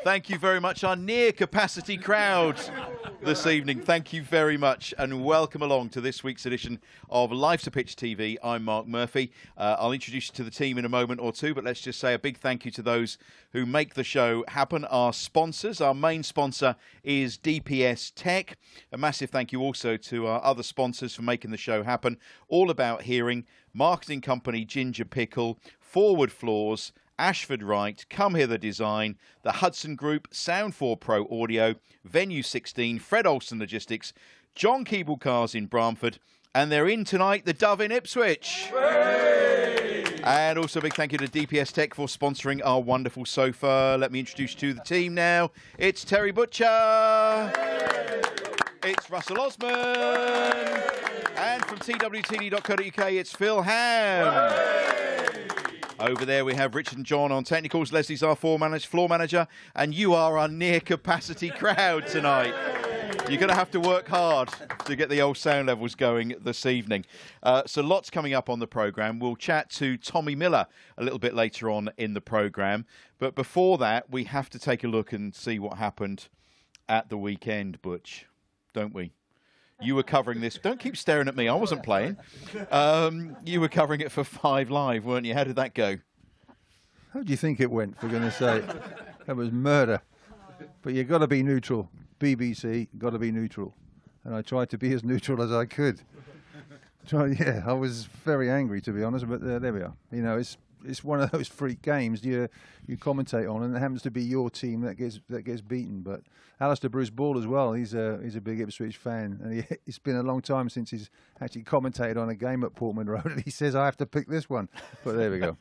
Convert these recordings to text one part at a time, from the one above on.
Thank you very much, our near-capacity crowd this evening. Thank you very much, and welcome along to this week's edition of Live to Pitch TV. I'm Mark Murphy. I'll introduce you to the team in a moment or two, but let's just say a big thank you to those who make the show happen, our sponsors. Our main sponsor is DPS Tech. A massive thank you also to our other sponsors for making the show happen. All About Hearing, marketing company Ginger Pickle, Forward Floors, Ashford Wright, Come Hither Design, the Hudson Group, Sound 4 Pro Audio, Venue 16, Fred Olsen Logistics, John Keeble Cars in Bramford, and they're in tonight, the Dove in Ipswich. Hooray! And also a big thank you to DPS Tech for sponsoring our wonderful sofa. Let me introduce you to the team now. It's Terry Butcher. Hooray! It's Russell Osman. Hooray! And from twtd.co.uk, it's Phil Ham. Hooray! Over there we have Richard and John on technicals. Leslie's our floor manager, and you are our near-capacity crowd tonight. You're going to have to work hard to get the old sound levels going this evening. So lots coming up on the programme. We'll chat to Tommy Miller a little bit later on in the programme. But before that, we have to take a look and see what happened at the weekend, Butch, don't we? You were covering this. Don't keep staring at me. I wasn't playing. You were covering it for 5 Live, weren't you? How did that go? How do you think it went, for goodness sake? That was murder. But you've got to be neutral. BBC, got to be neutral. And I tried to be as neutral as I could. Yeah, I was very angry, to be honest, but there we are. You know, it's one of those freak games you commentate on, and it happens to be your team that gets beaten. But Alistair Bruce Ball as well, he's a big Ipswich fan, and it's been a long time since he's actually commentated on a game at Portman Road, and he says I have to pick this one. But there we go.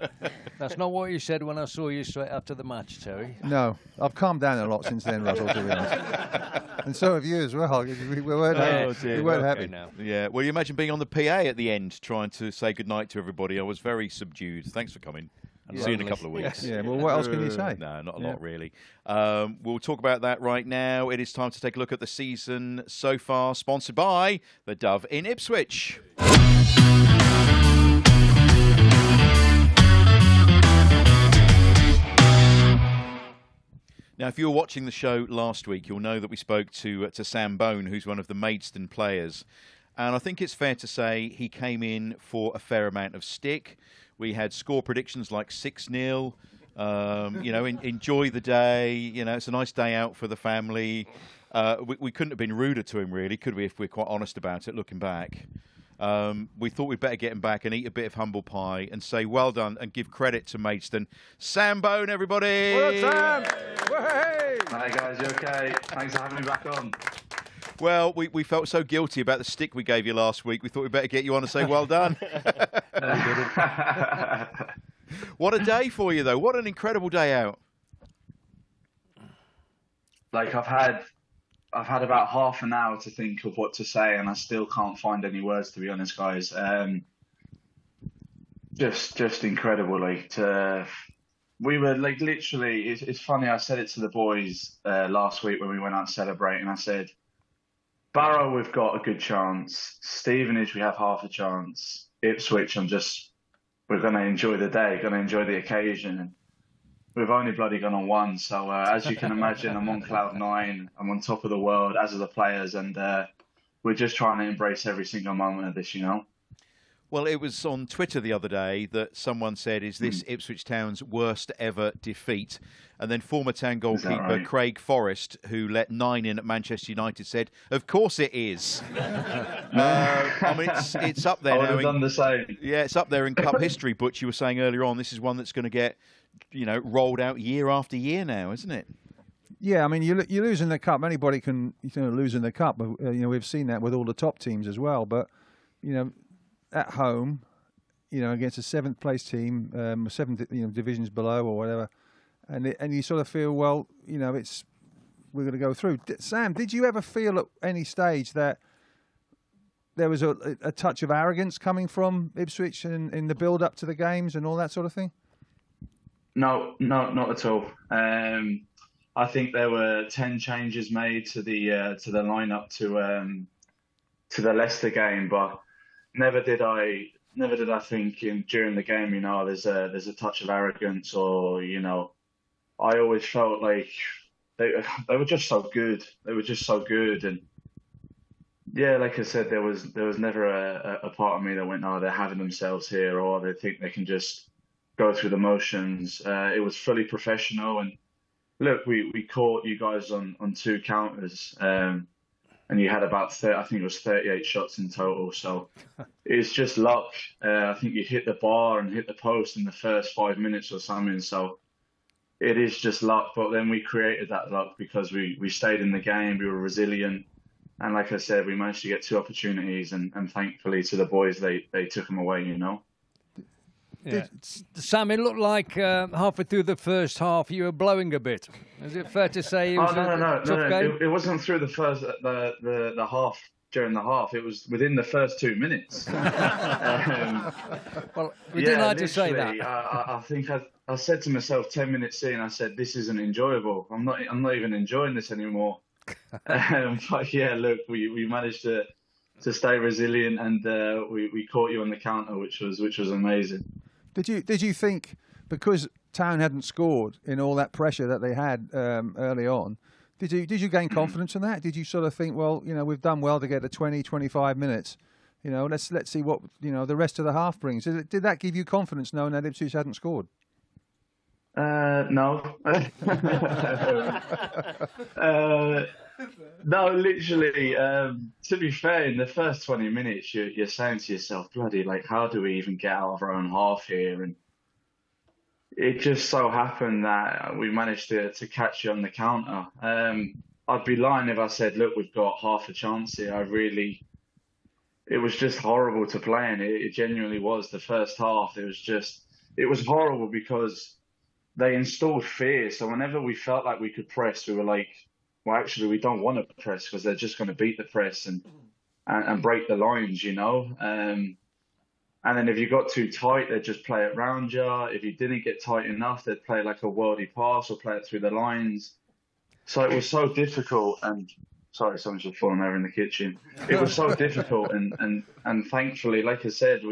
That's not what you said when I saw you straight after the match, Terry. No, I've calmed down a lot since then, Russell, to be honest. And so have you as well. We weren't happy now. Yeah, well, you imagine being on the PA at the end trying to say goodnight to everybody. I was very subdued. Thanks for coming. And see you in a couple of weeks. Yeah, well, what else can you say? No, not a lot, really. We'll talk about that right now. It is time to take a look at the season so far, sponsored by the Dove in Ipswich. Now, if you were watching the show last week, you'll know that we spoke to Sam Bone, who's one of the Maidstone players. And I think it's fair to say he came in for a fair amount of stick. We had score predictions like 6-0. Enjoy the day. You know, it's a nice day out for the family. We couldn't have been ruder to him, really, could we, if we're quite honest about it, looking back. We thought we'd better get him back and eat a bit of humble pie and say well done and give credit to Maidstone. Sam Bone, everybody! Well done, Sam! Hey! Hi, guys. You okay? Thanks for having me back on. Well, we felt so guilty about the stick we gave you last week. We thought we'd better get you on and say well done. What a day for you, though. What an incredible day out. Like, I've had about half an hour to think of what to say, and I still can't find any words, to be honest, guys. Just incredible. We were like literally. It's funny. I said it to the boys last week when we went out to celebrate, and I said, Barrow, we've got a good chance. Stevenage, we have half a chance. Ipswich, we're going to enjoy the day, going to enjoy the occasion. And we've only bloody gone on one. So as you can imagine, I'm on cloud 9. I'm on top of the world, as are the players. And we're just trying to embrace every single moment of this, you know. Well, it was on Twitter the other day that someone said, is this Ipswich Town's worst ever defeat? And then former Town goalkeeper right? Craig Forrest, who let 9 in at Manchester United, said, of course it is. I mean, it's up there I would now. have done the same. Yeah, it's up there in cup history, but you were saying earlier on, this is one that's going to get, rolled out year after year now, isn't it? Yeah, I mean, you lose in the cup. Anybody can lose in the cup. We've seen that with all the top teams as well. But, at home, against a 7th place team, 7 divisions below or whatever, and you sort of feel, well, we're going to go through. Sam, did you ever feel at any stage that there was a touch of arrogance coming from Ipswich in the build up to the games and all that sort of thing? No, not at all. I think there were 10 changes made to the lineup to the Leicester game, but never did I think during the game, there's a touch of arrogance or, I always felt like they were just so good. They were just so good, and yeah, like I said, there was never a part of me that went, oh, they're having themselves here, or they think they can just go through the motions. It was fully professional, and look, we caught you guys on 2 counters, and you had about 30, I think it was 38 shots in total. So it's just luck. I think you hit the bar and hit the post in the first 5 minutes or something. So it is just luck. But then we created that luck because we stayed in the game. We were resilient. And like I said, we managed to get 2 opportunities, and thankfully to the boys, they took them away, you know. Yeah. Sam, it looked like halfway through the first half you were blowing a bit. Is it fair to say it was a tough game? It wasn't through the first the half. During the half, it was within the first 2 minutes. Well, we didn't like to say that. I think I said to myself 10 minutes in, I said, this isn't enjoyable. I'm not even enjoying this anymore. But yeah, look, we managed to stay resilient, and we caught you on the counter, which was amazing. Did you think, because Town hadn't scored in all that pressure that they had early on, did you gain confidence in that? Did you sort of think, well, we've done well to get to 20, 25 minutes, let's see what the rest of the half brings? Did that give you confidence knowing that Ipswich hadn't scored? No. No, literally. To be fair, in the first 20 minutes, you're saying to yourself, bloody, like, how do we even get out of our own half here? And it just so happened that we managed to catch you on the counter. I'd be lying if I said, look, we've got half a chance here. It was just horrible to play in. It genuinely was. The first half, it was horrible because they installed fear. So whenever we felt like we could press, we were like, well, actually, we don't want to press because they're just going to beat the press and break the lines, And then if you got too tight, they'd just play it round you. If you didn't get tight enough, they'd play like a worldy pass or play it through the lines. So it was so difficult. And sorry, someone's just fallen over in the kitchen. It was so difficult. And thankfully, like I said,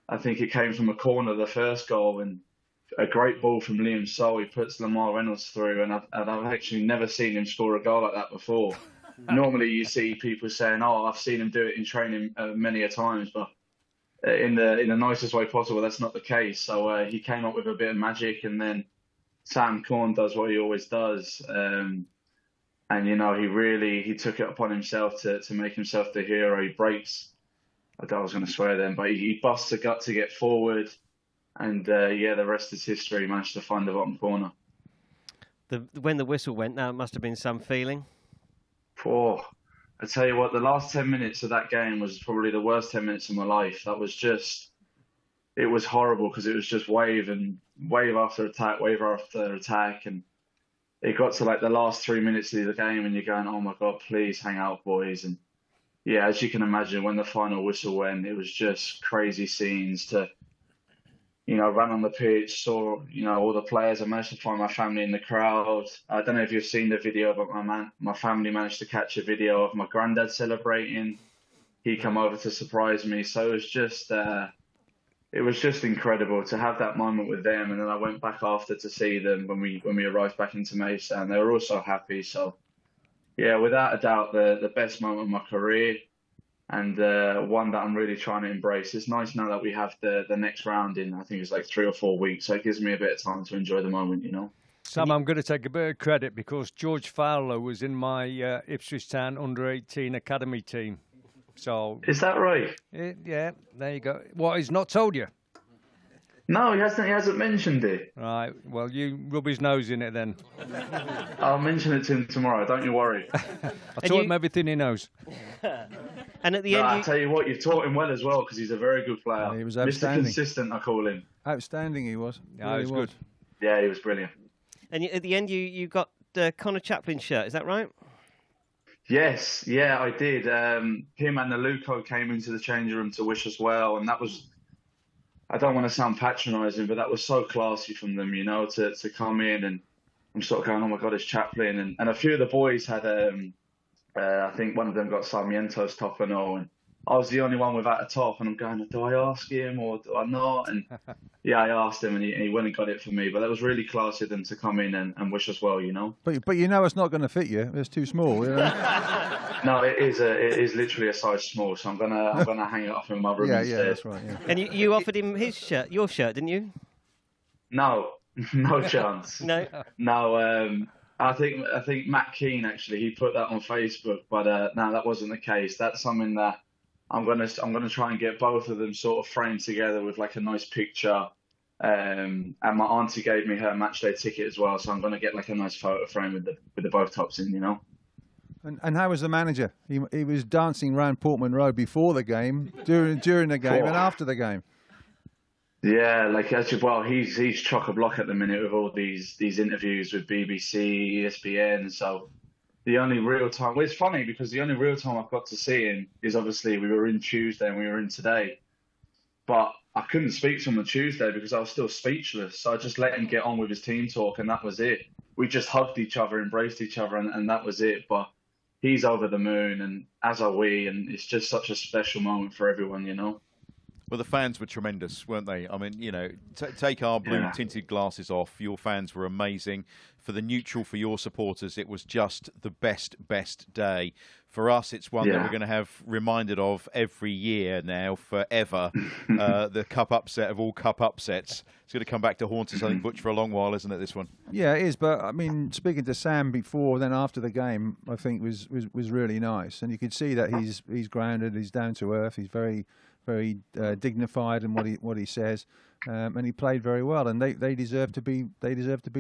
I think it came from a corner, the first goal, and a great ball from Liam So. He puts Lamar Reynolds through, and I've actually never seen him score a goal like that before. Normally, you see people saying, "Oh, I've seen him do it in training many a times," but in the nicest way possible, that's not the case. So he came up with a bit of magic, and then Sam Corn does what he always does, and he took it upon himself to make himself the hero. He breaks. I was going to swear then, but he busts a gut to get forward. And the rest is history. He managed to find the bottom corner. When the whistle went, now it must have been some feeling. I tell you what, the last 10 minutes of that game was probably the worst 10 minutes of my life. It was horrible because it was just wave after attack. And it got to like the last 3 minutes of the game and you're going, oh my God, please hang out, boys. And yeah, as you can imagine, when the final whistle went, it was just crazy scenes to run on the pitch, saw, all the players. I managed to find my family in the crowd. I don't know if you've seen the video, but my family managed to catch a video of my granddad celebrating. He come over to surprise me. So it was just incredible to have that moment with them. And then I went back after to see them when we arrived back into Mesa, and they were all so happy. So yeah, without a doubt, the best moment of my career. And one that I'm really trying to embrace. It's nice now that we have the next round in, I think it's like 3 or 4 weeks. So it gives me a bit of time to enjoy the moment, Sam, I'm going to take a bit of credit because George Fowler was in my Ipswich Town under-18 academy team. So is that right? Yeah, there you go. What, he's not told you? No, he hasn't mentioned it. Right, well, you rub his nose in it then. I'll mention it to him tomorrow, don't you worry. I taught him everything he knows. And at the end, I tell you what, you've taught him well as well because he's a very good player. He was Mr. Consistent, I call him. Outstanding, he was. Yeah, he was good. Yeah, he was brilliant. And at the end, you got the Connor Chaplin shirt. Is that right? Yes, yeah, I did. Him and Naluko came into the changing room to wish us well, and that was. I don't want to sound patronising, but that was so classy from them, to come in, and I'm sort of going, oh my God, it's Chaplin, and a few of the boys had. I think one of them got Sarmiento's top and all, and I was the only one without a top, and I'm going, do I ask him or do I not? And yeah, I asked him, and he went and got it for me. But that was really classy of them to come in and wish us well, you know. But you know it's not going to fit you. It's too small. You know? No, it is literally a size small, so I'm gonna hang it up in my room instead. Yeah, that's right. Yeah. And you offered him your shirt, didn't you? No, no chance. No. No. I think Matt Keane actually he put that on Facebook, but no, that wasn't the case. That's something that I'm gonna try and get both of them sort of framed together with like a nice picture. And my auntie gave me her match day ticket as well, so I'm gonna get like a nice photo frame with the both tops in, you know. And how was the manager? He was dancing around Portman Road before the game, during the game, and after the game. Yeah, like well, he's chock-a-block at the minute with all these interviews with BBC, ESPN. So the only real time, well, it's funny because the only real time I've got to see him is obviously we were in Tuesday and we were in today, but I couldn't speak to him on Tuesday because I was still speechless. So I just let him get on with his team talk, and that was it. We just hugged each other, embraced each other, and that was it. But he's over the moon, and as are we, and it's just such a special moment for everyone, you know. Well, the fans were tremendous, weren't they? I mean, you know, take our blue-tinted glasses off. Your fans were amazing. For the neutral, for your supporters, it was just the best day. For us, it's one that we're going to have reminded of every year now, forever. The cup upset of all cup upsets. It's going to come back to haunt us, I think, Butch, for a long while, isn't it, this one? Yeah, it is. But, I mean, speaking to Sam before, then after the game, I think was really nice. And you could see that he's grounded, he's down to earth, he's very dignified in what he says, and he played very well. And they deserve to be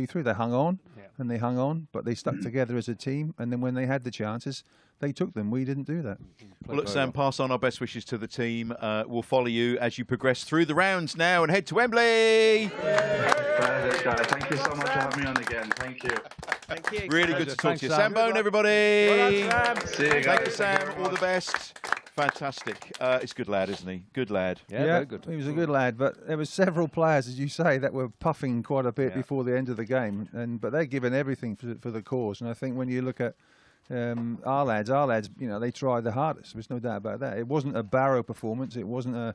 through. They hung on, and they hung on, but they stuck together as a team. And then when they had the chances, they took them. We didn't do that. Well, look, Sam, pass on our best wishes to the team. We'll follow you as you progress through the rounds now and head to Wembley. Thank you so much for having me on again. Thank you. Thank you. Really good to talk to you. Sam Bone, everybody. Well done, Sam. See you guys. Thank you, Sam. All the best. Fantastic. He's a good lad, isn't he? Good lad. Yeah, very good. He was a good lad, but there were several players, as you say, that were puffing quite a bit before the end of the game, but they're given everything for the cause. And I think when you look at our lads, you know, they tried the hardest. There's no doubt about that. It wasn't a Barrow performance. It wasn't a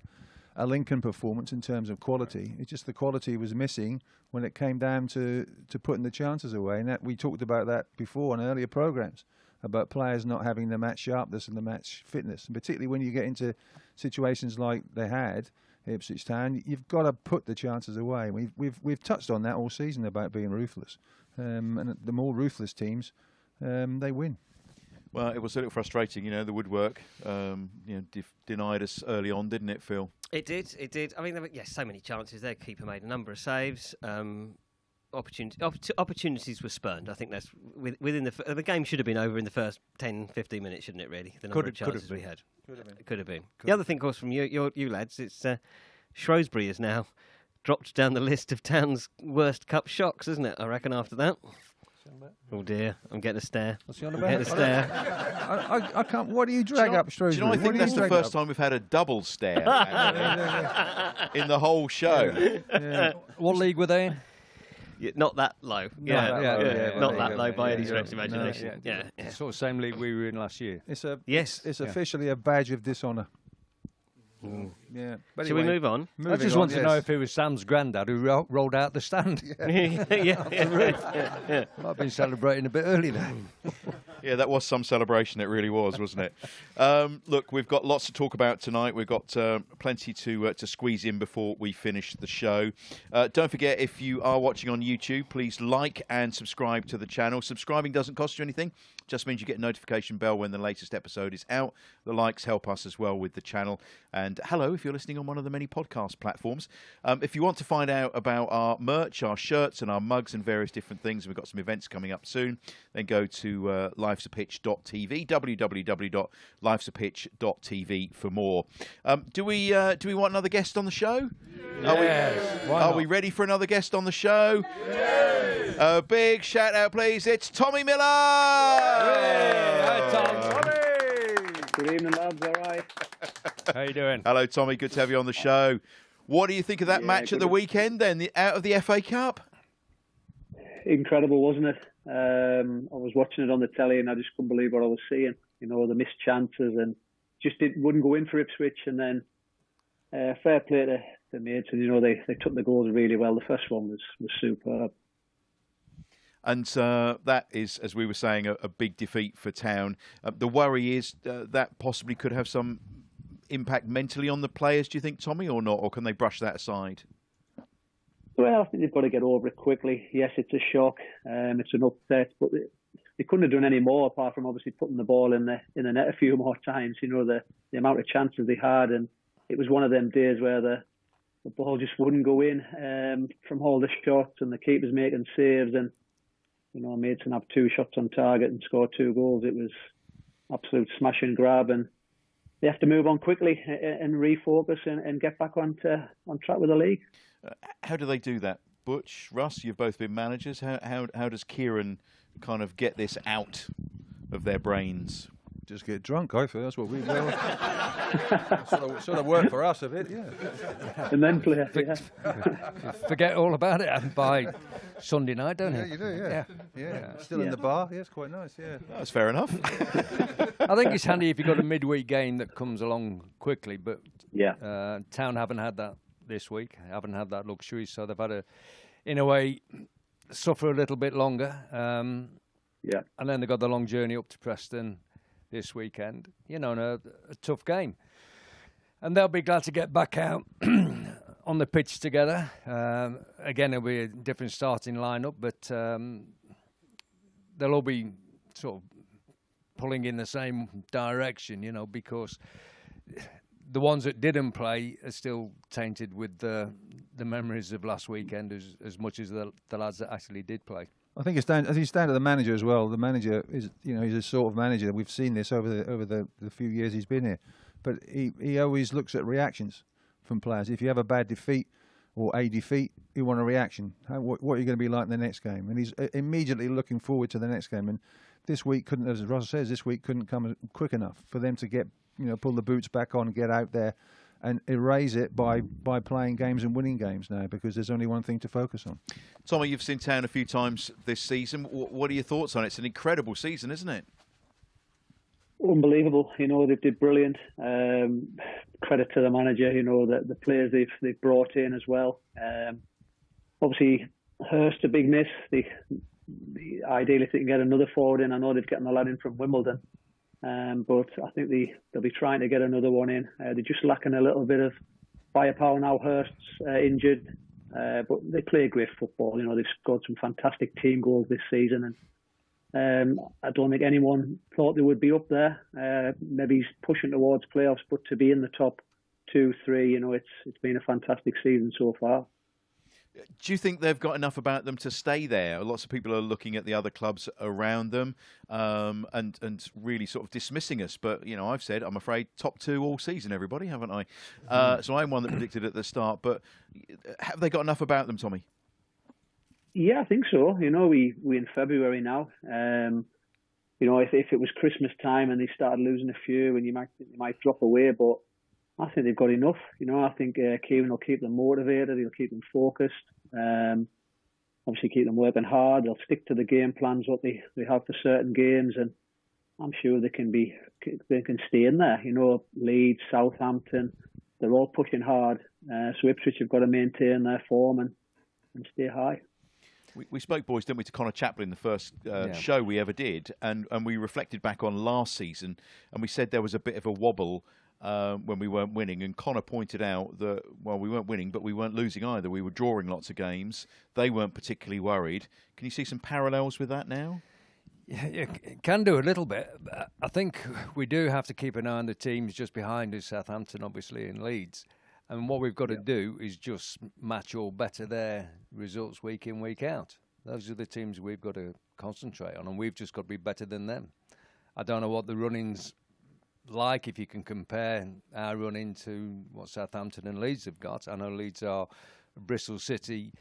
Lincoln performance in terms of quality. It's just the quality was missing when it came down to putting the chances away. And that we talked about that before in earlier programmes, about players not having the match sharpness and the match fitness. And particularly when you get into situations like they had Ipswich Town, you've got to put the chances away. We've touched on that all season about being ruthless. And the more ruthless teams, they win. Well, it was a little frustrating, you know, the woodwork denied us early on, didn't it, Phil? It did. I mean, there were, so many chances there. Keeper made a number of saves. Opportunities were spurned. I think that's within the game should have been over in the first 10, 15 minutes, shouldn't it, really? The number of chances we had. Could have been. The other thing, of course, from you lads, it's Shrewsbury is now dropped down the list of Town's worst cup shocks, isn't it? I reckon after that. Oh dear, I'm getting a stare. What's he on I'm about? getting a stare. I can't. What do you drag up, Shrewsbury? Do you know, I think that's the first time we've had a double stare in the whole show. What league were they in? Not that low. Not that low by any stretch of imagination. Yeah. Sort of same league we were in last year. It's officially a badge of dishonour. Yeah. But Shall we move on? I just want to know if it was Sam's granddad who rolled out the stand. I've been celebrating a bit early then. Yeah, that was some celebration. It really was, wasn't it? Look, we've got lots to talk about tonight. We've got plenty to squeeze in before we finish the show. Don't forget, if you are watching on YouTube, please like and subscribe to the channel. Subscribing doesn't cost you anything. Just means you get a notification bell when the latest episode is out. The likes help us as well with the channel. And hello, if you're listening on one of the many podcast platforms. If you want to find out about our merch, our shirts and our mugs and various different things, we've got some events coming up soon, then go to lifesapitch.tv, www.lifesapitch.tv for more. Do we want another guest on the show? Yes. Are we ready for another guest on the show? Yes. A big shout out, please. It's Tommy Miller. Hi, Tom. Good evening, lads. All right. How you doing? Hello, Tommy. Good to have you on the show. What do you think of that match at the weekend then, out of the FA Cup? Incredible, wasn't it? I was watching it on the telly and I just couldn't believe what I was seeing. You know, the missed chances and just wouldn't go in for Ipswich. And then fair play to the mates, and they took the goals really well. The first one was superb. And that is, as we were saying, a big defeat for Town. The worry is that possibly could have some impact mentally on the players, do you think, Tommy, or not? Or can they brush that aside? Well, I think they've got to get over it quickly. Yes, it's a shock. It's an upset, but they couldn't have done any more apart from obviously putting the ball in the net a few more times. The amount of chances they had, and it was one of them days where the ball just wouldn't go in from all the shots, and the keepers making saves, and Maidstone have 2 shots on target and score 2 goals. It was absolute smash and grab, and they have to move on quickly and refocus and get back on track with the league. How do they do that? Butch, Russ, you've both been managers. How does Kieran kind of get this out of their brains? Just get drunk, I feel. That's what we do. sort of work for us a bit, yeah. And then play. Forget all about it by Sunday night, don't you? Yeah, you do, yeah. Still in the bar? Yeah, it's quite nice, yeah. That's fair enough. I think it's handy if you've got a midweek game that comes along quickly, but Town haven't had that this week. Haven't had that luxury, so they've had to, in a way, suffer a little bit longer. And then they've got the long journey up to Preston this weekend, in a tough game. And they'll be glad to get back out on the pitch together. Again, it'll be a different starting lineup, but they'll all be sort of pulling in the same direction, because the ones that didn't play are still tainted with the memories of last weekend as much as the lads that actually did play. I think it's down to the manager as well. The manager is, he's a sort of manager. We've seen this over the few years he's been here, but he always looks at reactions from players. If you have a bad defeat or a defeat, you want a reaction. What are you going to be like in the next game? And he's immediately looking forward to the next game. And this week couldn't, as Ross says, couldn't come quick enough for them to get, pull the boots back on, get out there, and erase it by playing games and winning games now, because there's only one thing to focus on. Tommy, you've seen Town a few times this season. What are your thoughts on it? It's an incredible season, isn't it? Unbelievable. They did brilliant. Credit to the manager. The players they've brought in as well. Obviously, Hurst a big miss. Ideally, if they can get another forward in. I know they've gotten a lad in from Wimbledon. But I think they'll be trying to get another one in. They're just lacking a little bit of firepower now. Hurst's injured, but they play great football. They've scored some fantastic team goals this season, and I don't think anyone thought they would be up there. Maybe he's pushing towards playoffs, but to be in the top 2, 3, it's been a fantastic season so far. Do you think they've got enough about them to stay there? Lots of people are looking at the other clubs around them and really sort of dismissing us. But, I've said, I'm afraid, top 2 all season, everybody, haven't I? So I'm one that predicted at the start. But have they got enough about them, Tommy? Yeah, I think so. We in February now. If it was Christmas time and they started losing a few, and you might drop away, but I think they've got enough. I think Kieran will keep them motivated. He'll keep them focused. Obviously, keep them working hard. They'll stick to the game plans what they have for certain games, and I'm sure they can stay in there. Leeds, Southampton, they're all pushing hard. So Ipswich have got to maintain their form and stay high. We spoke, boys, didn't we, to Connor Chaplin, the first show we ever did, and we reflected back on last season, and we said there was a bit of a wobble when we weren't winning, and Connor pointed out that, well, we weren't winning, but we weren't losing either. We were drawing lots of games. They weren't particularly worried. Can you see some parallels with that now? Yeah, you can do a little bit. I think we do have to keep an eye on the teams just behind us, Southampton, obviously, and Leeds. And what we've got to do is just match or better their results week in, week out. Those are the teams we've got to concentrate on, and we've just got to be better than them. I don't know what the running's like, if you can compare our run-in to what Southampton and Leeds have got. I know Leeds are Bristol City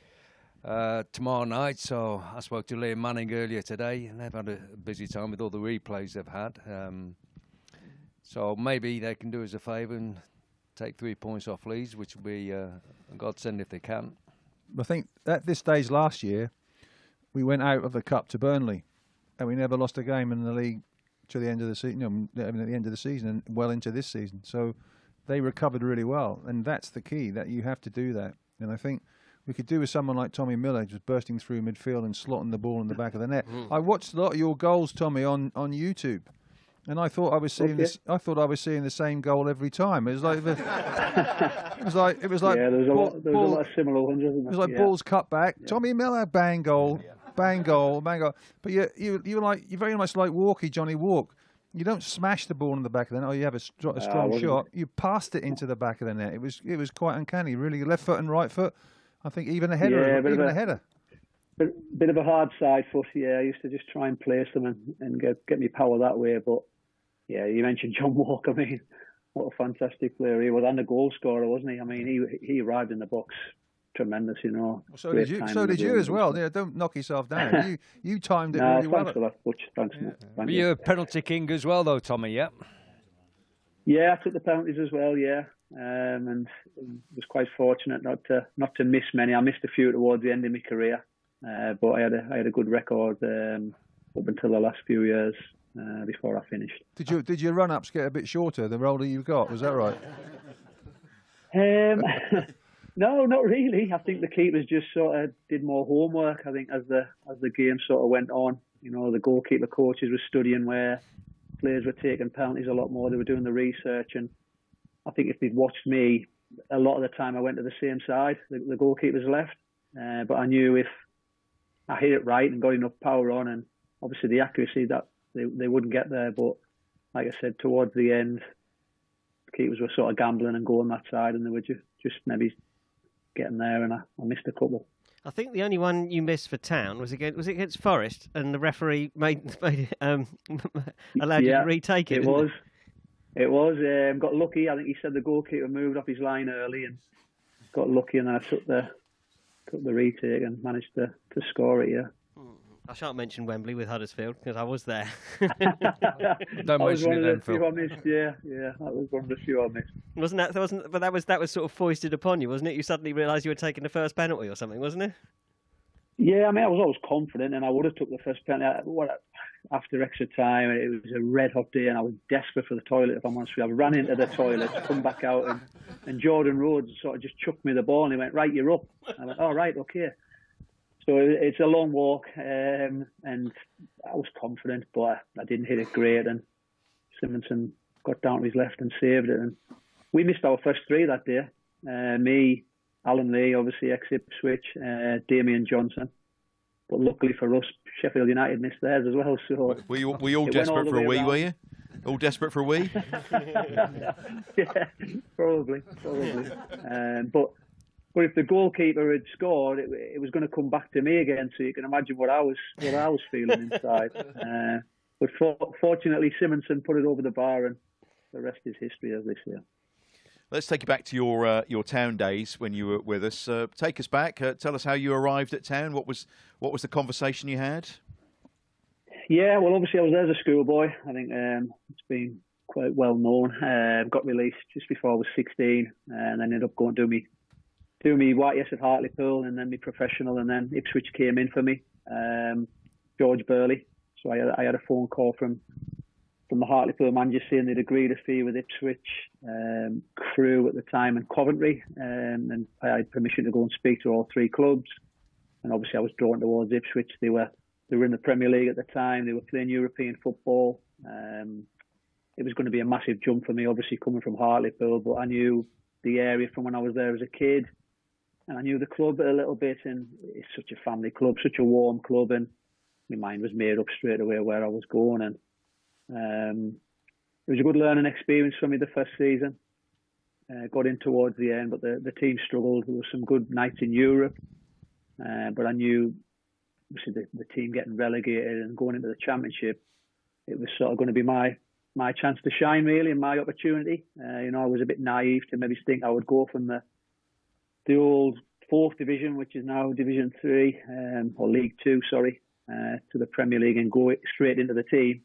tomorrow night, so I spoke to Liam Manning earlier today, and they've had a busy time with all the replays they've had. So maybe they can do us a favour and take 3 points off Leeds, which will be a godsend if they can. I think at this stage last year, we went out of the Cup to Burnley, and we never lost a game in the league to the end of the season, at the end of the season and well into this season. So they recovered really well, and that's the key, that you have to do that. And I think we could do with someone like Tommy Miller, just bursting through midfield and slotting the ball in the back of the net. I watched a lot of your goals, Tommy, on YouTube, and I thought I was seeing this. I thought I was seeing the same goal every time. It was like it was like yeah. There's a lot of similar ones, isn't there? It was like balls cut back. Tommy Miller, bang goal, bang goal, bang goal. But you're very much like Johnny Walk. You don't smash the ball in the back of the net. Or you have a strong shot. You passed it into the back of the net. It was quite uncanny, really. Left foot and right foot. I think even a header. Yeah, a header. Bit of a hard side foot. Yeah, I used to just try and place them and get me power that way. But yeah, you mentioned John Walk. I mean, what a fantastic player he was, and a goal scorer, wasn't he? I mean, he arrived in the box tremendous, you know. Well, so did you. So did you as well. Yeah, don't knock yourself down. You timed it really well. Thanks for that, Butch. Thanks, mate. Were you a penalty king as well, though, Tommy? Yeah. Yeah, I took the penalties as well. Yeah, and was quite fortunate not to miss many. I missed a few towards the end of my career, but I had a good record up until the last few years before I finished. Did your run ups get a bit shorter the older you got? Was that right? No, not really. I think the keepers just sort of did more homework. I think as the game sort of went on, you know, the goalkeeper coaches were studying where players were taking penalties a lot more. They were doing the research, and I think if they'd watched me, a lot of the time I went to the same side, the goalkeeper's left. But I knew if I hit it right and got enough power on, and obviously the accuracy, that they wouldn't get there. But like I said, towards the end, keepers were sort of gambling and going that side, and they were just maybe getting there, and I missed a couple. I think the only one you missed for Town was against Forest, and the referee allowed you to retake it. It was. Got lucky. I think he said the goalkeeper moved off his line early and got lucky, and then I took the retake and managed to score it. Yeah. I shan't mention Wembley with Huddersfield because I was there. Don't mention it then, Phil. Yeah, that was one of the few I missed. But that was sort of foisted upon you, wasn't it? You suddenly realised you were taking the first penalty or something, wasn't it? Yeah, I mean, I was always confident, and I would have took the first penalty. After extra time, it was a red hot day, and I was desperate for the toilet. If I'm honest with you, I ran into the toilet, come back out, and Jordan Rhodes sort of just chucked me the ball, and he went, "Right, you're up." I went, "All right, okay." So it's a long walk, and I was confident, but I didn't hit it great. And Simonson got down to his left and saved it. And we missed our first three that day. Me, Alan Lee, obviously ex-Ipswich, Damien Johnson. But luckily for us, Sheffield United missed theirs as well. So were you all desperate for a wee, were you? All desperate for a wee? Yeah, probably. But if the goalkeeper had scored, it was going to come back to me again. So you can imagine what I was feeling inside. But fortunately, Simonson put it over the bar, and the rest is history, as they say. Let's take you back to your Town days when you were with us. Take us back. Tell us how you arrived at Town. What was the conversation you had? Yeah, well, obviously I was there as a schoolboy. I think it's been quite well known. Got released just before I was 16, and then ended up going to do me YTS at Hartlepool, and then me professional, and then Ipswich came in for me. George Burley. So I had a phone call from the Hartlepool manager saying they'd agreed a fee with Ipswich, Crewe at the time, and Coventry, and I had permission to go and speak to all three clubs. And obviously I was drawn towards Ipswich. They were in the Premier League at the time. They were playing European football. It was going to be a massive jump for me, obviously coming from Hartlepool, but I knew the area from when I was there as a kid, and I knew the club a little bit, and it's such a family club, such a warm club, and my mind was made up straight away where I was going. And it was a good learning experience for me the first season. Got in towards the end, but the team struggled. There were some good nights in Europe, but I knew obviously the team getting relegated and going into the Championship, it was sort of going to be my chance to shine, really, and my opportunity. I was a bit naive to maybe think I would go from the old 4th division, which is now Division 3, or League 2, sorry, to the Premier League and go straight into the team.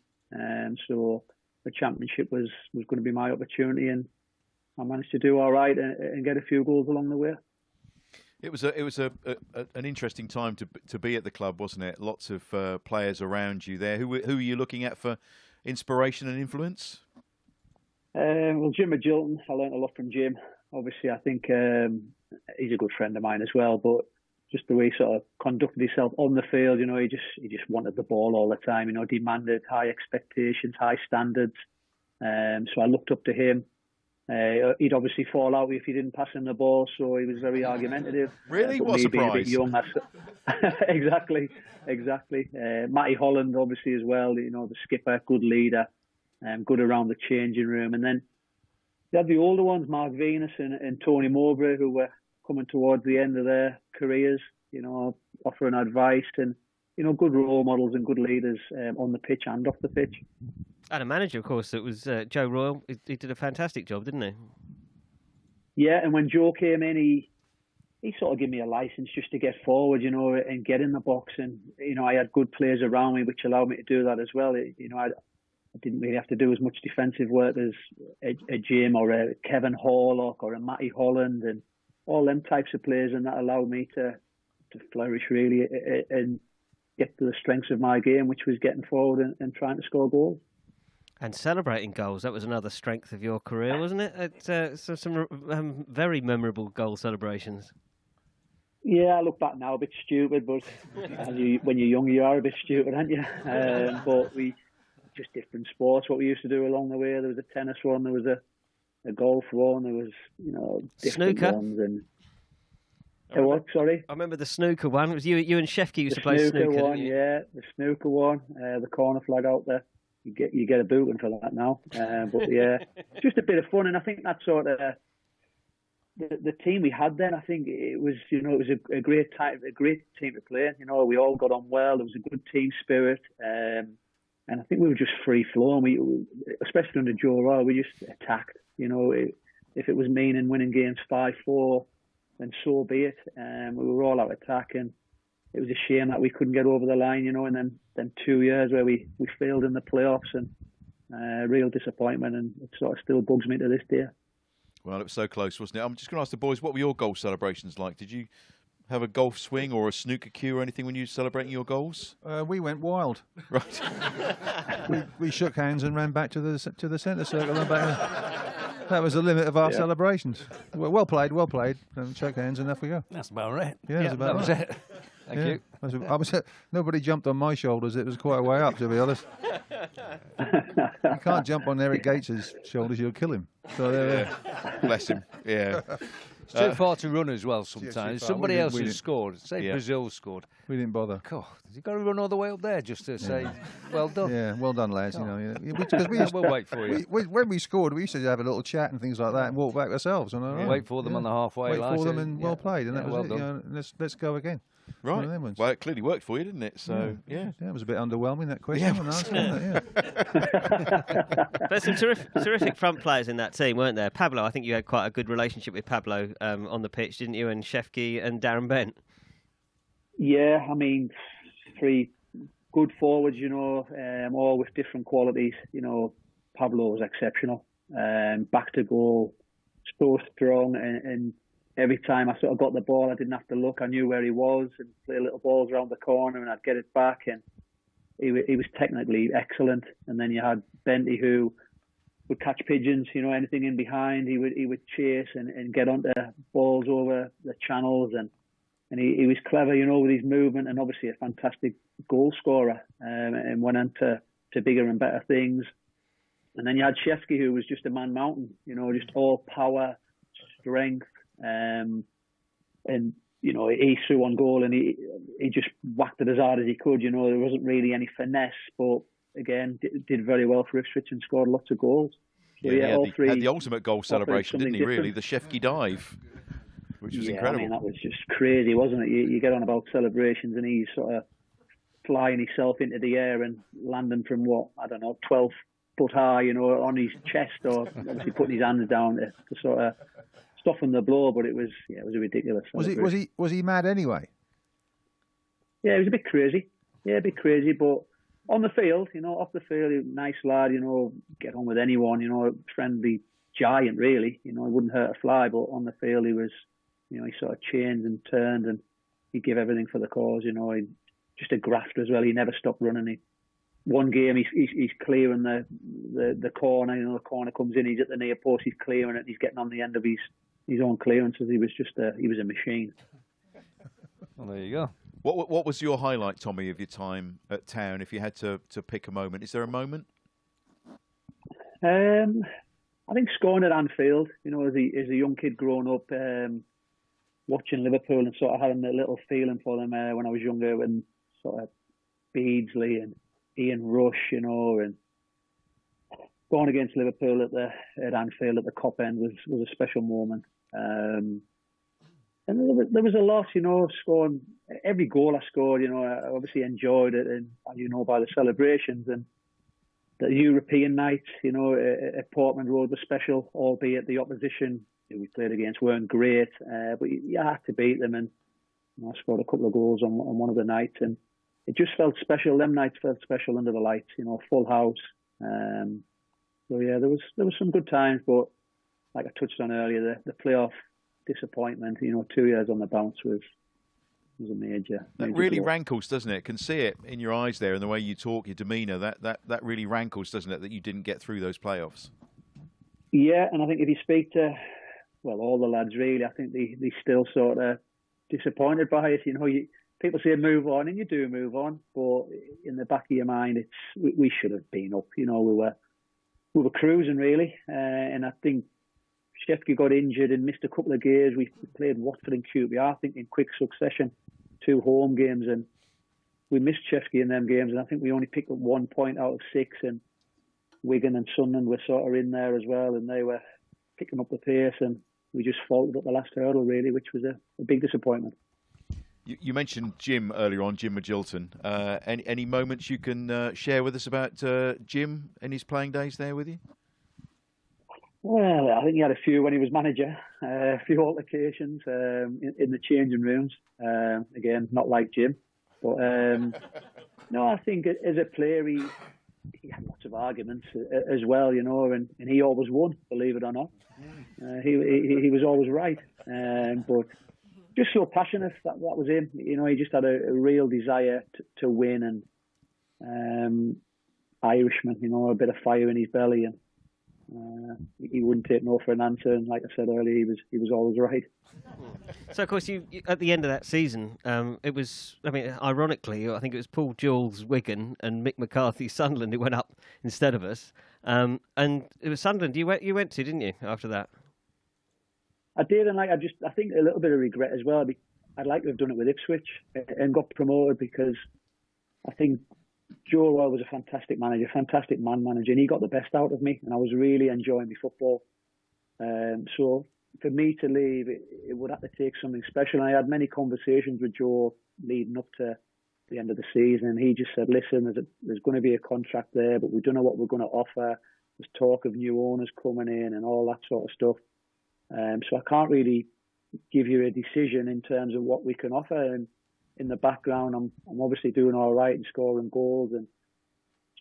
So the Championship was going to be my opportunity, and I managed to do all right and get a few goals along the way. It was an interesting time to be at the club, wasn't it? Lots of players around you there. Who were you looking at for inspiration and influence? Well, Jim Magilton, I learnt a lot from Jim. Obviously, I think he's a good friend of mine as well, but just the way he sort of conducted himself on the field, he just wanted the ball all the time, demanded high expectations, high standards. So I looked up to him. He'd obviously fall out if he didn't pass him the ball, so he was very argumentative. Really? What a me being a surprise. bit young, exactly. Matty Holland, obviously, as well, the skipper, good leader, good around the changing room. And then you had the older ones, Mark Venus and Tony Mowbray, who were coming towards the end of their careers, offering advice and, good role models and good leaders on the pitch and off the pitch. And a manager, of course, that was Joe Royle. He did a fantastic job, didn't he? Yeah, and when Joe came in, he sort of gave me a license just to get forward, and get in the box. And, I had good players around me, which allowed me to do that as well. I didn't really have to do as much defensive work as a Jim or a Kevin Horlock or a Matty Holland and all them types of players. And that allowed me to flourish, really, and get to the strengths of my game, which was getting forward and trying to score goals. And celebrating goals, that was another strength of your career, wasn't it? So some very memorable goal celebrations. Yeah, I look back now a bit stupid, but when you're young, you are a bit stupid, aren't you? But just different sports, what we used to do along the way. There was a tennis one, there was a golf one, there was, different snooker ones. And what? Sorry? I remember the snooker one. It was you and Shefke used to play snooker. The snooker one, yeah. The snooker one, the corner flag out there. You get a booting for that now, but yeah, just a bit of fun, and I think that sort of the team we had then. I think it was a great team to play. We all got on well. There was a good team spirit, and I think we were just free flowing. We especially under Joe Royle, we just attacked. If it was meaning winning games 5-4, then so be it. We were all out attacking. It was a shame that we couldn't get over the line, and then 2 years where we failed in the playoffs, and real disappointment, and it sort of still bugs me to this day. Well, it was so close, wasn't it? I'm just going to ask the boys, what were your goal celebrations like? Did you have a golf swing or a snooker cue or anything when you were celebrating your goals? We went wild. Right. we shook hands and ran back to the centre circle and back. That was the limit of our celebrations. Well played. And shook hands and off we go. That's about right. Yeah, that's about that right. was it. Thank you. Nobody jumped on my shoulders. It was quite a way up, to be honest. You can't jump on Eric Gates's shoulders, you'll kill him. So Bless him. Yeah. It's too far to run as well sometimes. far. Somebody else has scored. Say Yeah. Brazil scored. we didn't bother. God, you've got to run all the way up there just to say, well done. Yeah, well done, lads. We'll wait for you. When we scored, we used to have a little chat and things like that and walk back ourselves. Wait for them on the halfway line. Wait for them and well played. And that was well it. done. Let's go again. Right. One of them ones. Well, it clearly worked for you, didn't it? So, yeah. Yeah, it was a bit underwhelming, that question. Yeah, wasn't it? There's some terrific front players in that team, weren't there? Pablo, I think you had quite a good relationship with Pablo on the pitch, didn't you? And Shefke and Darren Bent. Yeah, I mean, 3 good forwards, all with different qualities. Pablo was exceptional. Back to goal, so strong, and every time I sort of got the ball, I didn't have to look. I knew where he was and play little balls around the corner, and I'd get it back. And he was technically excellent. And then you had Benty, who would catch pigeons, anything in behind. He would chase and get onto balls over the channels, and he was clever, with his movement, and obviously a fantastic goal scorer, and went on to bigger and better things. And then you had Shefke, who was just a man mountain, just all power, strength. And he threw on goal, and he just whacked it as hard as he could. There wasn't really any finesse, but again, did very well for Ipswich and scored lots of goals. So, Yeah, all he three had the ultimate goal celebration, didn't he? something Really, the Shefke dive, which was incredible. I mean, that was just crazy, wasn't it? You get on about celebrations, and he's sort of flying himself into the air and landing from 12 foot high, on his chest, or obviously putting his hands down to sort of soften the blow. But it was a ridiculous. Was he mad anyway? Yeah, he was a bit crazy. But on the field, off the field, he was a nice lad. Get on with anyone. Friendly giant, really. He wouldn't hurt a fly. But on the field, he was, he sort of changed and turned, and he'd give everything for the cause. He just a grafter as well. He never stopped running. one game he's clearing the corner. You know, the corner comes in, he's at the near post, he's clearing it, he's getting on the end of his own clearances. He was a machine. Well, there you go. What was your highlight, Tommy, of your time at Town? If you had to pick a moment, is there a moment? I think scoring at Anfield. You know, as a young kid growing up, watching Liverpool and sort of having a little feeling for them when I was younger, when sort of Beardsley and Ian Rush, you know, and going against Liverpool at Anfield at the Cop End was a special moment. And there was a lot, you know, scoring every goal I scored. You know, I obviously enjoyed it, and you know, by the celebrations and the European nights, you know, at Portman Road was special, albeit the opposition we played against weren't great, but you had to beat them, and you know, I scored a couple of goals on one of the nights, and it just felt special. Them nights felt special under the lights, you know, full house. So yeah, there was some good times, but like I touched on earlier, the playoff disappointment, you know, 2 years on the bounce was a major. That really rankles, doesn't it? Can see it in your eyes there, and the way you talk, your demeanour. That really rankles, doesn't it? That you didn't get through those playoffs. Yeah, and I think if you speak to, well, all the lads really, I think they still sort of disappointed by it. You know, people say move on, and you do move on, but in the back of your mind, we should have been up. You know, we were cruising really, and I think Sheffield got injured and missed a couple of games. We played Watford and QPR, I think, in quick succession, 2 home games, and we missed Sheffield in them games, and I think we only picked up 1 point out of 6, and Wigan and Sunderland were sort of in there as well, and they were picking up the pace, and we just faltered at the last hurdle really, which was a big disappointment. You mentioned Jim earlier on, Jim Magilton. Any moments you can share with us about Jim and his playing days there with you? Well, I think he had a few when he was manager, a few altercations in the changing rooms. Again, not like Jim. But no, I think as a player, he had lots of arguments as well, you know, and he always won, believe it or not. He was always right. But just so passionate, that was him. You know, he just had a real desire to win, and Irishman, you know, a bit of fire in his belly, and he wouldn't take no for an answer, and like I said earlier, he was always right. So of course, you at the end of that season, it was, I mean, ironically, I think it was Paul Jewell's Wigan and Mick McCarthy's Sunderland who went up instead of us, and it was Sunderland you went to, didn't you, after that? I did, and I think a little bit of regret as well. I'd like to have done it with Ipswich and got promoted, because I think Joe Royle was a fantastic manager, fantastic man manager, and he got the best out of me, and I was really enjoying my football. So for me to leave, it would have to take something special. And I had many conversations with Joe leading up to the end of the season, and he just said, listen, there's going to be a contract there, but we don't know what we're going to offer. There's talk of new owners coming in and all that sort of stuff. So I can't really give you a decision in terms of what we can offer. And in the background, I'm obviously doing all right and scoring goals, and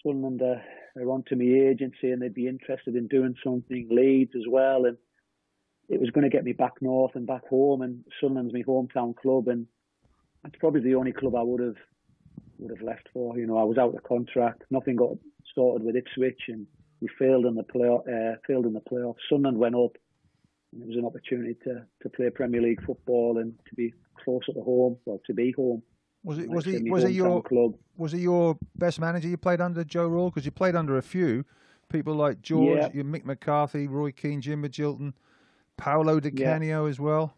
Sunderland are onto my agency, and they'd be interested in doing something. Leeds as well, and it was going to get me back north and back home. And Sunderland's my hometown club, and that's probably the only club I would have left for. You know, I was out of contract, nothing got sorted with Ipswich, and we failed in the playoffs. Sunderland went up, and it was an opportunity to play Premier League football and to be closer to home, well, to be home. Was it your best manager you played under, Joe Royle? Because you played under a few people like George, Mick McCarthy, Roy Keane, Jim Magilton, Paolo Di Canio as well.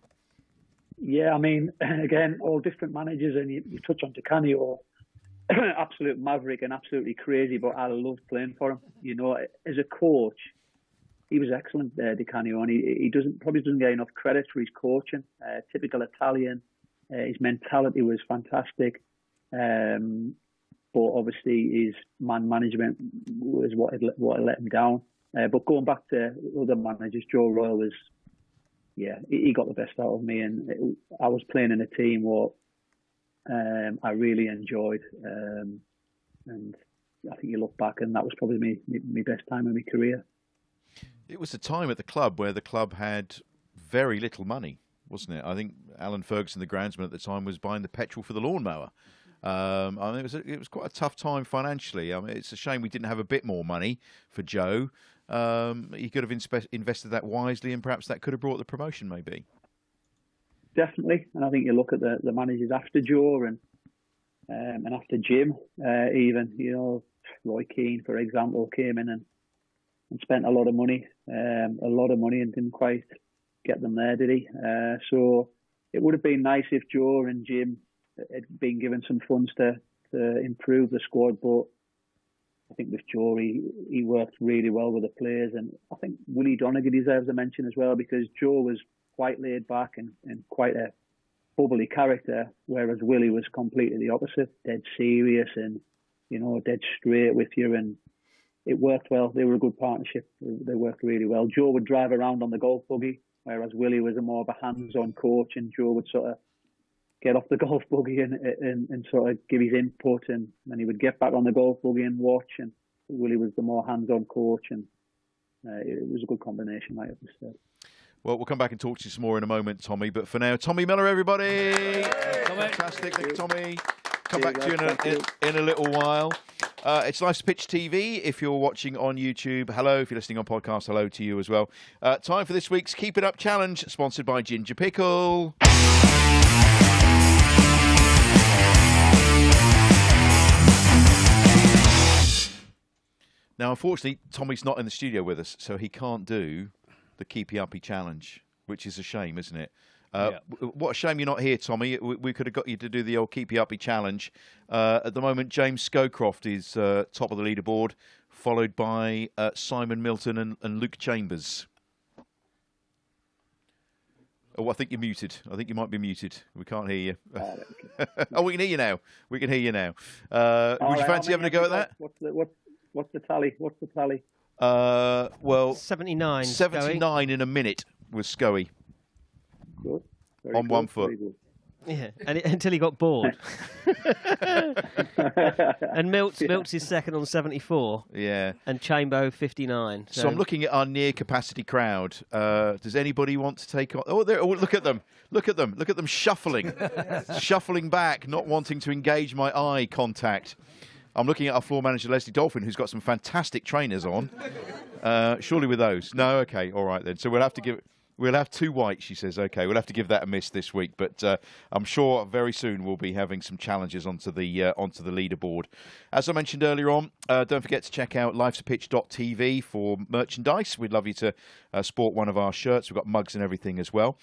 Yeah, I mean, again, all different managers, and you touch on Di Canio, absolute maverick and absolutely crazy, but I loved playing for him. You know, as a coach, he was excellent there, Di Canio, and he probably doesn't get enough credit for his coaching. Typical Italian. His mentality was fantastic, but obviously his man management was what had let him down. But going back to other managers, Joe Royle was, he got the best out of me, and I was playing in a team what I really enjoyed, and I think you look back, and that was probably my best time in my career. It was a time at the club where the club had very little money, wasn't it? I think Alan Ferguson, the groundsman at the time, was buying the petrol for the lawnmower. I mean, it was quite a tough time financially. I mean, it's a shame we didn't have a bit more money for Joe. He could have invested that wisely, and perhaps that could have brought the promotion, maybe. Definitely, and I think you look at the managers after Joe and after Jim, even, you know, Roy Keane, for example, came in and spent a lot of money, and didn't quite get them there, did he? So it would have been nice if Joe and Jim had been given some funds to improve the squad, but I think with Joe, he worked really well with the players, and I think Willie Donegan deserves a mention as well, because Joe was quite laid back and quite a bubbly character, whereas Willie was completely the opposite, dead serious and, you know, dead straight with you, and it worked well. They were a good partnership. They worked really well. Joe would drive around on the golf buggy, whereas Willie was more of a hands-on coach, and Joe would sort of get off the golf buggy and sort of give his input, and then he would get back on the golf buggy and watch, and Willie was the more hands-on coach, and it was a good combination, I have to say. Well, we'll come back and talk to you some more in a moment, Tommy. But for now, Tommy Miller, everybody. Fantastic. Thank you, Tommy. Come back to you in a little while. It's Life's Pitch TV. If you're watching on YouTube, hello. If you're listening on podcast, hello to you as well. Time for this week's Keep It Up Challenge, sponsored by Ginger Pickle. Now, unfortunately, Tommy's not in the studio with us, so he can't do the Keepy Uppy Challenge, which is a shame, isn't it? What a shame you're not here, Tommy. We could have got you to do the old Keepy Uppy Challenge. At the moment, James Scowcroft is top of the leaderboard, followed by Simon Milton and Luke Chambers. Oh, I think you're muted. I think you might be muted. We can't hear you. Oh, we can hear you now. We can hear you now. Would you fancy having a go at that? What's the tally? Well, 79. 79 in a minute was Scoey. Good. On one foot. Yeah, until he got bored. And Milts is second on 74. Yeah. And Chambo 59. So I'm looking at our near capacity crowd. Does anybody want to take on? Oh, look at them! Look at them shuffling, shuffling back, not wanting to engage my eye contact. I'm looking at our floor manager, Leslie Dolphin, who's got some fantastic trainers on. Surely with those? No? Okay, all right then. So we'll have two whites, she says. Okay, we'll have to give that a miss this week. But I'm sure very soon we'll be having some challenges onto the leaderboard. As I mentioned earlier on, don't forget to check out lifesapitch.tv for merchandise. We'd love you to sport one of our shirts. We've got mugs and everything as well.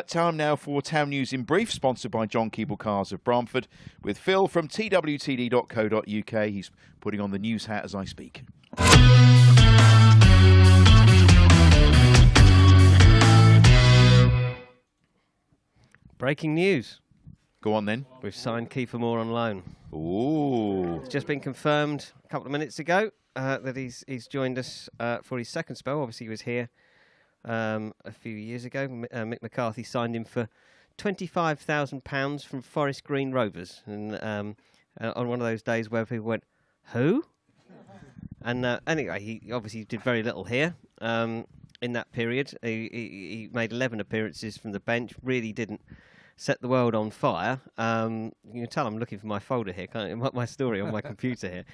Time now for Town News in Brief, sponsored by John Keeble Cars of Bramford, with Phil from twtd.co.uk. He's putting on the news hat as I speak. Breaking news. Go on then. We've signed Kiefer Moore on loan. Ooh. It's just been confirmed a couple of minutes ago that he's joined us for his second spell. Obviously, he was here a few years ago. Mick McCarthy signed him for £25,000 from Forest Green Rovers. And on one of those days where people went, who? And anyway, he obviously did very little here in that period. He made 11 appearances from the bench, really didn't set the world on fire. You can tell I'm looking for my folder here, can't you? My story on my computer here.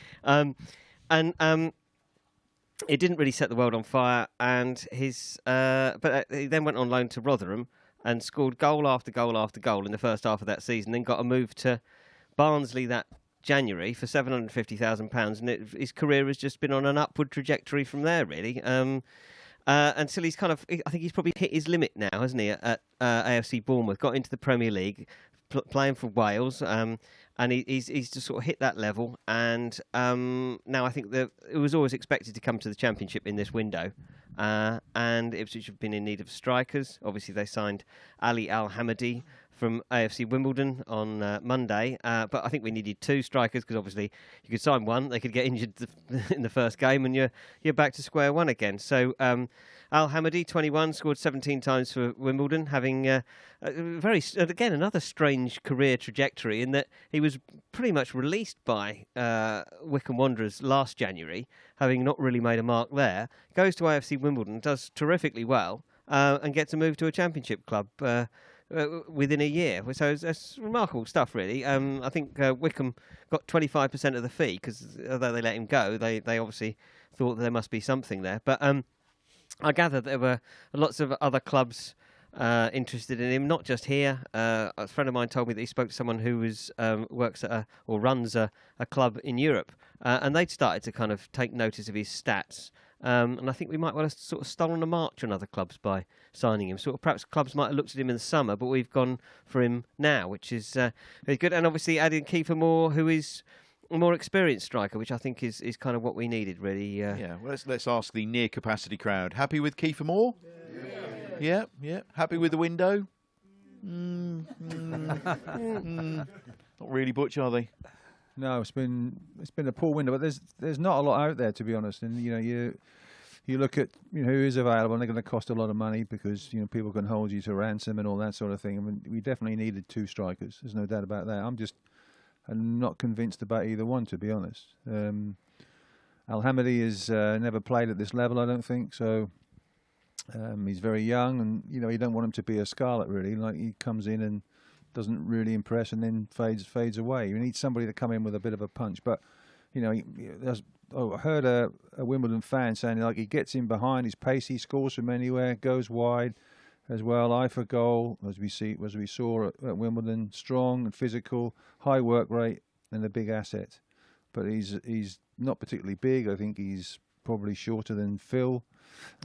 It didn't really set the world on fire, and but he then went on loan to Rotherham and scored goal after goal after goal in the first half of that season, then got a move to Barnsley that January for £750,000, and his career has just been on an upward trajectory from there, really. Until he's I think he's probably hit his limit now, hasn't he, at AFC Bournemouth, got into the Premier League, playing for Wales, and he's just sort of hit that level, and now I think that it was always expected to come to the Championship in this window, and Ipswich have been in need of strikers. Obviously, they signed Ali Al-Hamadi from AFC Wimbledon on Monday, but I think we needed two strikers because obviously you could sign one, they could get injured in the first game, and you're back to square one again. So Al-Hamadi, 21, scored 17 times for Wimbledon, having again another strange career trajectory in that he was pretty much released by Wycombe Wanderers last January, having not really made a mark there. Goes to AFC Wimbledon, does terrifically well, and gets a move to a Championship club. within a year. So it's remarkable stuff, really. I think Wickham got 25% of the fee because although they let him go, they obviously thought there must be something there. But I gather there were lots of other clubs interested in him, not just here. A friend of mine told me that he spoke to someone who works at or runs a club in Europe, and they'd started to kind of take notice of his stats. And I think we might well have sort of stolen a march on other clubs by signing him. Sort of perhaps clubs might have looked at him in the summer, but we've gone for him now, which is very good. And obviously adding Kiefer Moore, who is a more experienced striker, which I think is kind of what we needed, really. Yeah, well, let's ask the near capacity crowd. Happy with Kiefer Moore? Yeah. Happy with the window? Not really, Butch, are they? No, it's been a poor window, but there's not a lot out there, to be honest. And you look at who is available, and they're going to cost a lot of money because people can hold you to ransom and all that sort of thing. I mean, we definitely needed 2 strikers. There's no doubt about that. I'm not convinced about either one, to be honest. Al Hamadi has never played at this level, I don't think. So he's very young, and you don't want him to be a scarlet, really. Like, he comes in and doesn't really impress and then fades away. You need somebody to come in with a bit of a punch. But I heard a Wimbledon fan saying, like, he gets in behind, he's pacey, scores from anywhere, goes wide as well, eye for goal, as we saw at Wimbledon, strong and physical, high work rate, and a big asset. But he's not particularly big. I think he's probably shorter than Phil.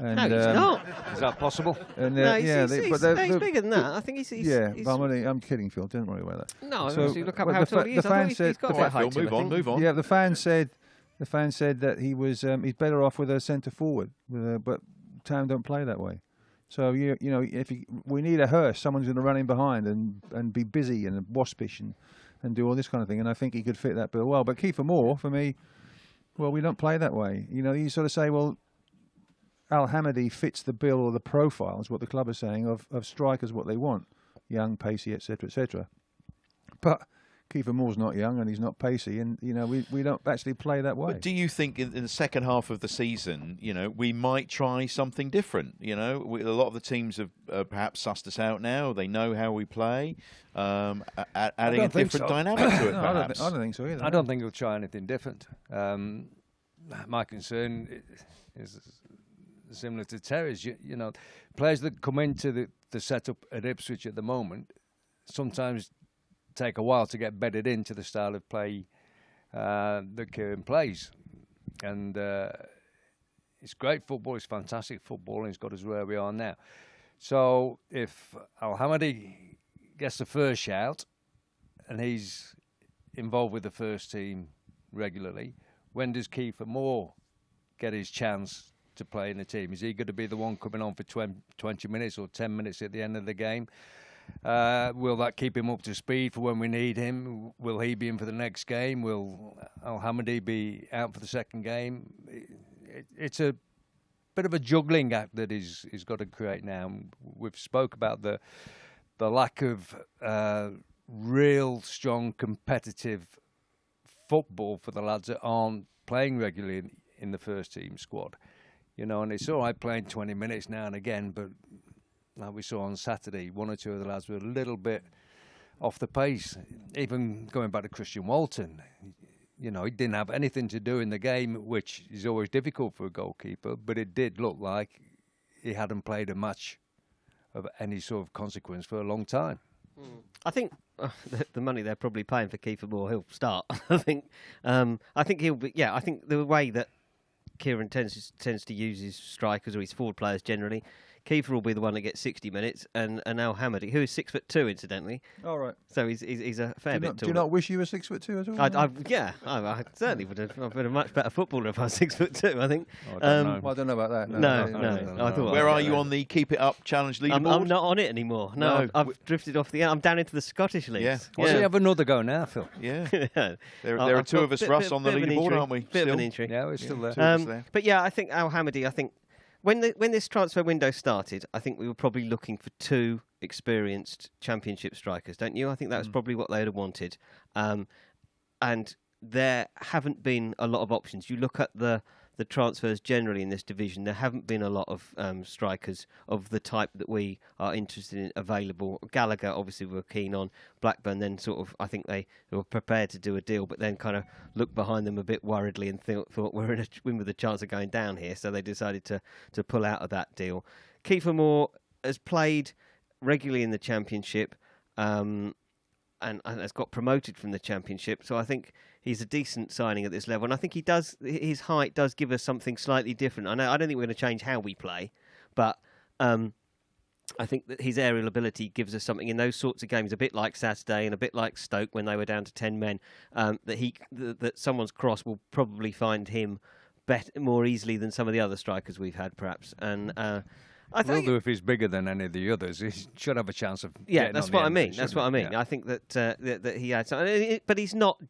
And, no, he's not. Is that possible? And, no, he's bigger than that. I think he's I'm kidding, Phil. Don't worry about that. No, so, look up how tall he is. He's got a bit of height. Move on. Yeah, the fan said that he was he's better off with a centre forward, but Town don't play that way. So we need a hearse. Someone's going to run in behind and be busy and waspish and do all this kind of thing. And I think he could fit that bill well. But Kiefer Moore, for me, well, we don't play that way. You sort of say, well, Al Hamadi fits the bill or the profile, is what the club is saying, of strikers, what they want. Young, pacey, etc., etc. But Kiefer Moore's not young and he's not pacey, and we don't actually play that way. But do you think in the second half of the season, we might try something different? A lot of the teams have perhaps sussed us out now. They know how we play, adding a different dynamic to it. No, perhaps. I don't think so either. I don't think he'll try anything different. My concern is similar to Terry's. Players that come into the setup at Ipswich at the moment sometimes take a while to get bedded into the style of play that Kieran plays. And it's great football, it's fantastic football, and he's got us where we are now. So if Al Hamadi gets the first shout and he's involved with the first team regularly, when does Kiefer Moore get his chance to play in the team? Is he going to be the one coming on for 20 minutes or 10 minutes at the end of the game? Will that keep him up to speed for when we need him? Will he be in for the next game? Will Al Hamadi be out for the second game? It's a bit of a juggling act that he's got to create now. We've spoke about the lack of real strong competitive football for the lads that aren't playing regularly in the first team squad. And it's all right playing 20 minutes now and again, but like we saw on Saturday, one or two of the lads were a little bit off the pace. Even going back to Christian Walton, he didn't have anything to do in the game, which is always difficult for a goalkeeper, but it did look like he hadn't played a match of any sort of consequence for a long time. I think the money they're probably paying for Kiefer Moore, he'll start. I think he'll be. Yeah, I think the way that Kieran tends to use his strikers or his forward players generally, Kiefer will be the one that gets 60 minutes, and Al Hamadi, who is 6'2", incidentally. All right. So he's a fair bit taller. Do you not wish you were 6'2" as well? I certainly would have. I've been a much better footballer if I was 6'2". I think. I don't know about that. No. I thought. Where are you on the Keep It Up Challenge leaderboard? I'm not on it anymore. No. I've drifted off I'm down into the Scottish leagues. Yeah. Well, so you have another go now, Phil. Yeah. There are two of us, Russ, on the leaderboard, aren't we? Bit of an injury. Yeah, we're still there. But yeah, I think Al Hamadi. When this transfer window started, I think we were probably looking for 2 experienced Championship strikers, don't you? I think that was probably what they'd have wanted. And there haven't been a lot of options. You look at the the transfers generally in this division, there haven't been a lot of strikers of the type that we are interested in available. Gallagher, obviously, we were keen on. Blackburn then sort of, I think they were prepared to do a deal, but then kind of looked behind them a bit worriedly and thought we're in a win with a chance of going down here, so they decided to pull out of that deal. Kiefer Moore has played regularly in the Championship and has got promoted from the Championship, so I think he's a decent signing at this level, and I think his height does give us something slightly different. I don't think we're going to change how we play, but I think that his aerial ability gives us something in those sorts of games, a bit like Saturday and a bit like Stoke when they were down to 10 men, that someone's cross will probably find him more easily than some of the other strikers we've had, perhaps. And I think Will do if he's bigger than any of the others. He should have a chance of. Yeah, that's what I mean. That's what I mean. I think that he had something, but he's not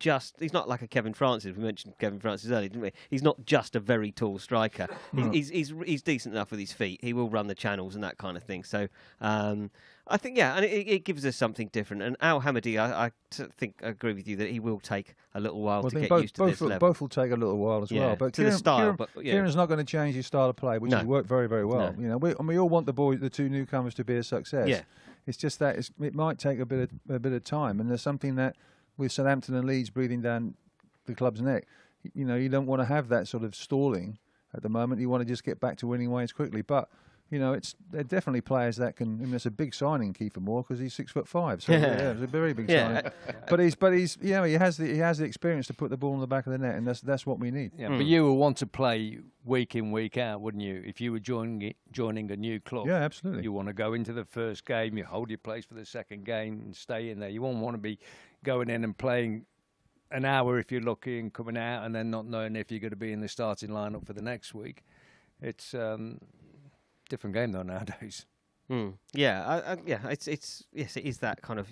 like a Kevin Francis. We mentioned Kevin Francis earlier, didn't we? He's not just a very tall striker. He's decent enough with his feet. He will run the channels and that kind of thing. So I think, and it gives us something different. And Al Hamadi, I agree with you that he will take a little while to get used to this level. Both will take a little while as well. But the style. Kieran's not going to change his style of play, which has worked very, very well. No. We all want the two newcomers to be a success. Yeah. It's just that it might take a bit of time, and there's something that with Southampton and Leeds breathing down the club's neck, you don't want to have that sort of stalling at the moment. You want to just get back to winning ways quickly, but. They're definitely players that can. I mean, it's a big signing, Kiefer Moore, because he's 6'5". So it's a very big signing. But he's he has the experience to put the ball in the back of the net, and that's what we need. Yeah, but you would want to play week in, week out, wouldn't you? If you were joining a new club, yeah, absolutely. You want to go into the first game, you hold your place for the second game, and stay in there. You won't want to be going in and playing an hour if you're lucky and coming out, and then not knowing if you're going to be in the starting lineup for the next week. It's different game though nowadays. It is that kind of.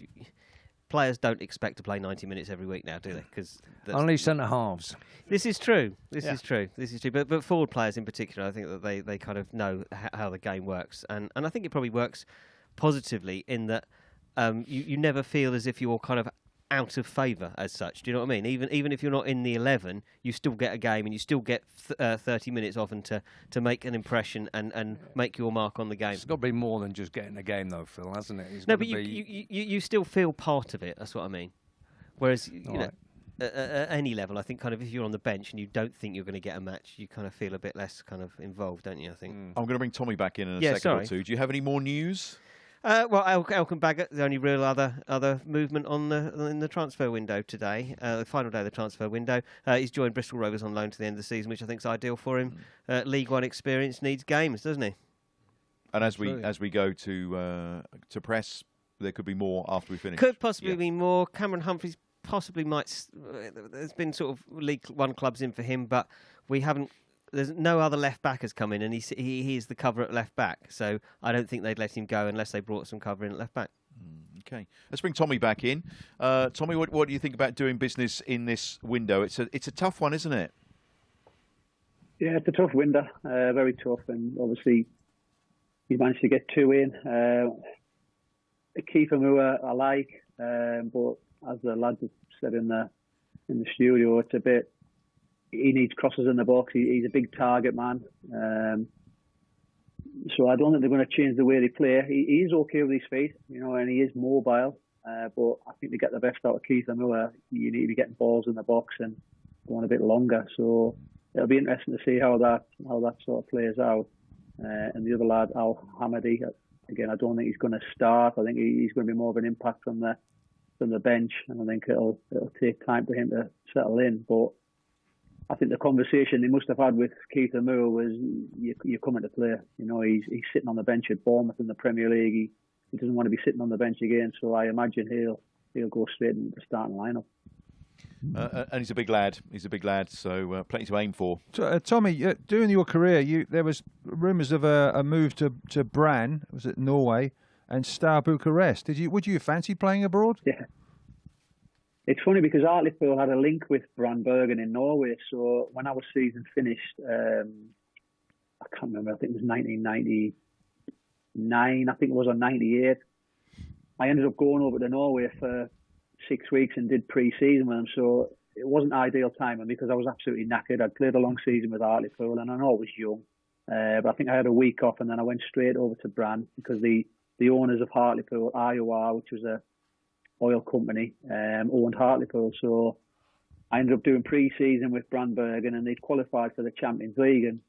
Players don't expect to play 90 minutes every week now, do they? Because only centre halves. This is true. This is true. But forward players in particular, I think that they kind of know how the game works, and I think it probably works positively in that you never feel as if you're kind of out of favour as such. Do you know what I mean? Even if you're not in the 11, you still get a game and you still get 30 minutes often to make an impression and make your mark on the game. It's got to be more than just getting a game though, Phil, hasn't it? No, but you still feel part of it. That's what I mean. Whereas at any level, I think kind of if you're on the bench and you don't think you're going to get a match, you kind of feel a bit less kind of involved, don't you? I think. I'm going to bring Tommy back in a second or two. Do you have any more news? Elkan Baggott, the only real other movement in the transfer window today, the final day of the transfer window. He's joined Bristol Rovers on loan to the end of the season, which I think is ideal for him. League One experience, needs games, doesn't he? And as we go to press, there could be more after we finish. Could possibly be more. Cameron Humphreys possibly might. There's been sort of League One clubs in for him, but we haven't. There's no other left back has come in, and he is the cover at left back. So I don't think they'd let him go unless they brought some cover in at left back. Okay, let's bring Tommy back in. Tommy, what do you think about doing business in this window? It's a tough one, isn't it? Yeah, it's a tough window, very tough, and obviously he managed to get two in. Kiefer Moore I like, but as the lads have said in the studio, it's a bit. He needs crosses in the box. He's a big target man. So I don't think they're going to change the way they play. He is okay with his feet, and he is mobile. But I think to get the best out of Kiefer Moore, you need to be getting balls in the box and going a bit longer. So it'll be interesting to see how that sort of plays out. And the other lad, Al Hamadi, again, I don't think he's going to start. I think he's going to be more of an impact from the bench, and I think it'll take time for him to settle in. But I think the conversation they must have had with Kiefer Moore was, you're coming to play. He's sitting on the bench at Bournemouth in the Premier League. He doesn't want to be sitting on the bench again. So I imagine he'll go straight into the starting lineup. And he's a big lad. So plenty to aim for. Tommy, during your career, there was rumours of a move to Brann, was it Norway, and Star Bucharest. Would you fancy playing abroad? Yeah. It's funny because Hartlepool had a link with Brandbergen in Norway. So when our season finished, I can't remember, I think it was 1999, I think it was, or 98. I ended up going over to Norway for 6 weeks and did pre-season with them. So it wasn't ideal timing because I was absolutely knackered. I'd played a long season with Hartlepool, and I know I was young, but I think I had a week off, and then I went straight over to Bran because the owners of Hartlepool, IOR, which was a oil company, owned Hartlepool. So I ended up doing pre-season with Branbergen, and they'd qualified for the Champions League, and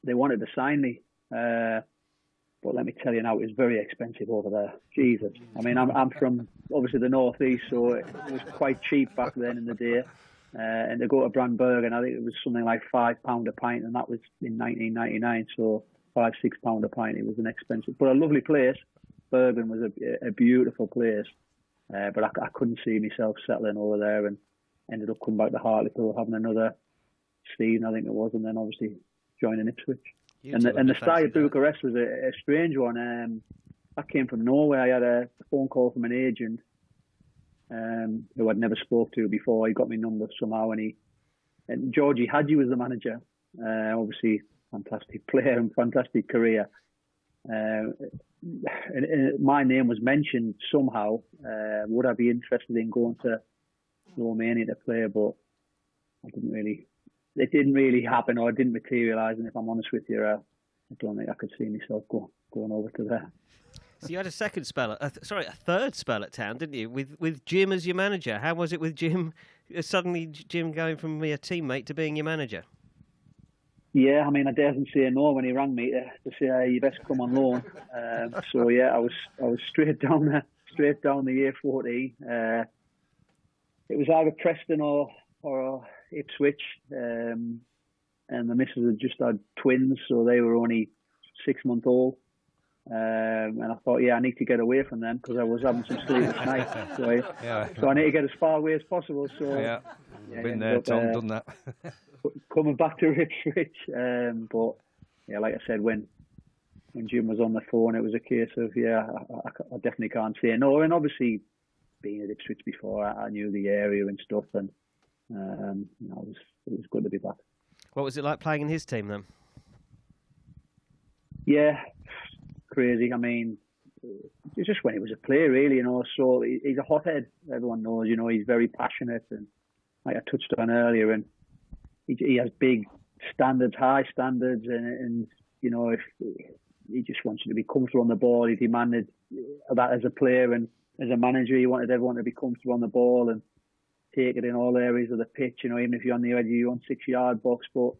they wanted to sign me. But let me tell you now, it was very expensive over there. Jesus. I mean, I'm from, obviously, the northeast, so it was quite cheap back then in the day. And to go to Branbergen, I think it was something like £5 a pint, and that was in 1999, so £5-6 a pint. It was an expensive, but a lovely place. Bergen was a beautiful place. But I couldn't see myself settling over there, and ended up coming back to Hartlepool, having another season, I think it was, and then obviously joining Ipswich. And the start of Bucharest was a strange one. I came from Norway. I had a phone call from an agent who I'd never spoke to before. He got my number somehow, and Georgie Hadji was the manager. Obviously, fantastic player and fantastic career. And my name was mentioned somehow. Would I be interested in going to Romania to play? But it didn't really happen, or it didn't materialise. And if I'm honest with you, I don't think I could see myself going over to there. So you had a third spell at Town, didn't you? With Jim as your manager. How was it with Jim? Suddenly, Jim going from being a teammate to being your manager. Yeah, I mean, I daren't say no when he rang me to say you best come on loan. So yeah, I was straight down the A14. It was either Preston or Ipswich, and the missus had just had twins, so they were only 6 months old. And I thought, I need to get away from them because I was having some sleepless nights. So I need to get as far away as possible. So been there, Tom, done that. Coming back to Ipswich, but like I said, when Jim was on the phone, it was a case of I definitely can't say no. And obviously, being at Ipswich before, I knew the area and stuff, and it was good to be back. What was it like playing in his team then? Yeah, crazy. I mean, it's just when he was a player, really, So he's a hothead. Everyone knows, he's very passionate, and like I touched on earlier, and he has big standards, high standards, and if he just wants you to be comfortable on the ball, he demanded that as a player, and as a manager, he wanted everyone to be comfortable on the ball and take it in all areas of the pitch. Even if you're on the edge of your own 6-yard box, but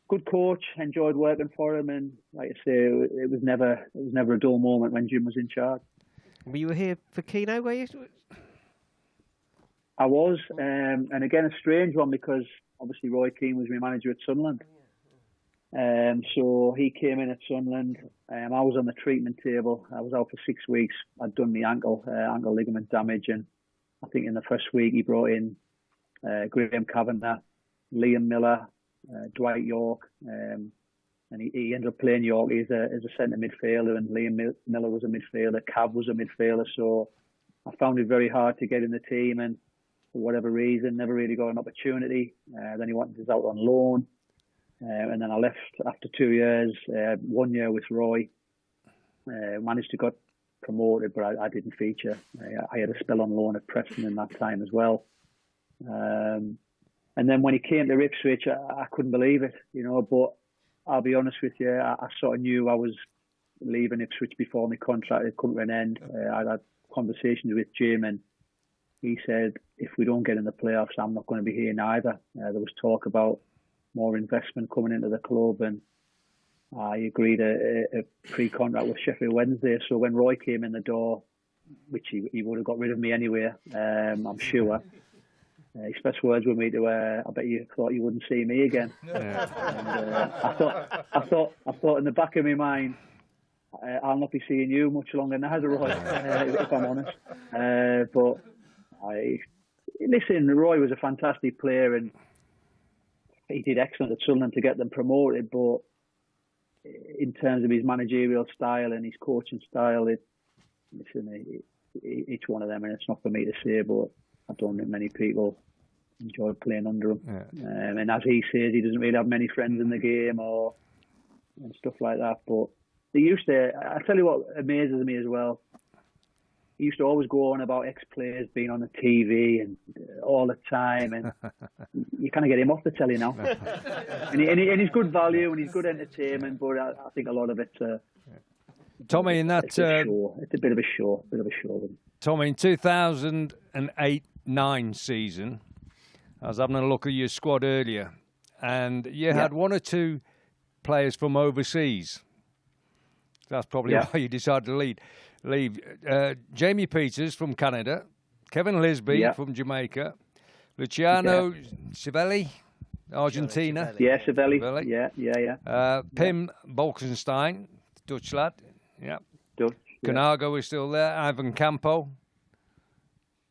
good coach, enjoyed working for him, and like I say, it was never a dull moment when Jim was in charge. Were you here for Keno, were you? I was, and again a strange one because obviously Roy Keane was my manager at Sunderland. So he came in at Sunderland. I was on the treatment table. I was out for 6 weeks. I'd done my ankle ligament damage, and I think in the first week he brought in Graham Kavanagh, Liam Miller, Dwight York, and he ended up playing York as a centre midfielder, and Liam Miller was a midfielder, Cav was a midfielder. So I found it very hard to get in the team, and for whatever reason, never really got an opportunity. Then he wanted us out on loan, and then I left after 2 years. 1 year with Roy, managed to get promoted, but I didn't feature. I had a spell on loan at Preston in that time as well. And then when he came to Ipswich, I couldn't believe it, but I'll be honest with you, I sort of knew I was leaving Ipswich before my contract had come to an end. I had conversations with Jim, and he said, if we don't get in the playoffs, I'm not going to be here neither. There was talk about more investment coming into the club, and I agreed a pre-contract with Sheffield Wednesday. So when Roy came in the door, which he would have got rid of me anyway, I'm sure. His first words were me to, I bet you thought you wouldn't see me again. And, I thought in the back of my mind, I'll not be seeing you much longer now, Roy, if I'm honest. But listen, Roy was a fantastic player, and he did excellent at Sunderland to get them promoted. But in terms of his managerial style and his coaching style, each one of them, and it's not for me to say, but I don't think many people enjoy playing under him. Yeah. And as he says, he doesn't really have many friends in the game and stuff like that. But they used to. I tell you what amazes me as well. he used to always go on about ex-players being on the TV and all the time, and you kind of get him off the telly now. and he's good value and he's good entertainment, but I think a lot of it's Tommy, in that it's a bit of a show. Tommy, in 2008-9 season, I was having a look at your squad earlier, and you had one or two players from overseas. That's probably why you decided to leave. Jamie Peters from Canada, Kevin Lisby from Jamaica, Luciano Civelli, Argentina. Yeah, Civelli. Yeah. Pim Bolkenstein, Dutch lad. Yeah. Dutch. Canago is still there. Ivan Campo.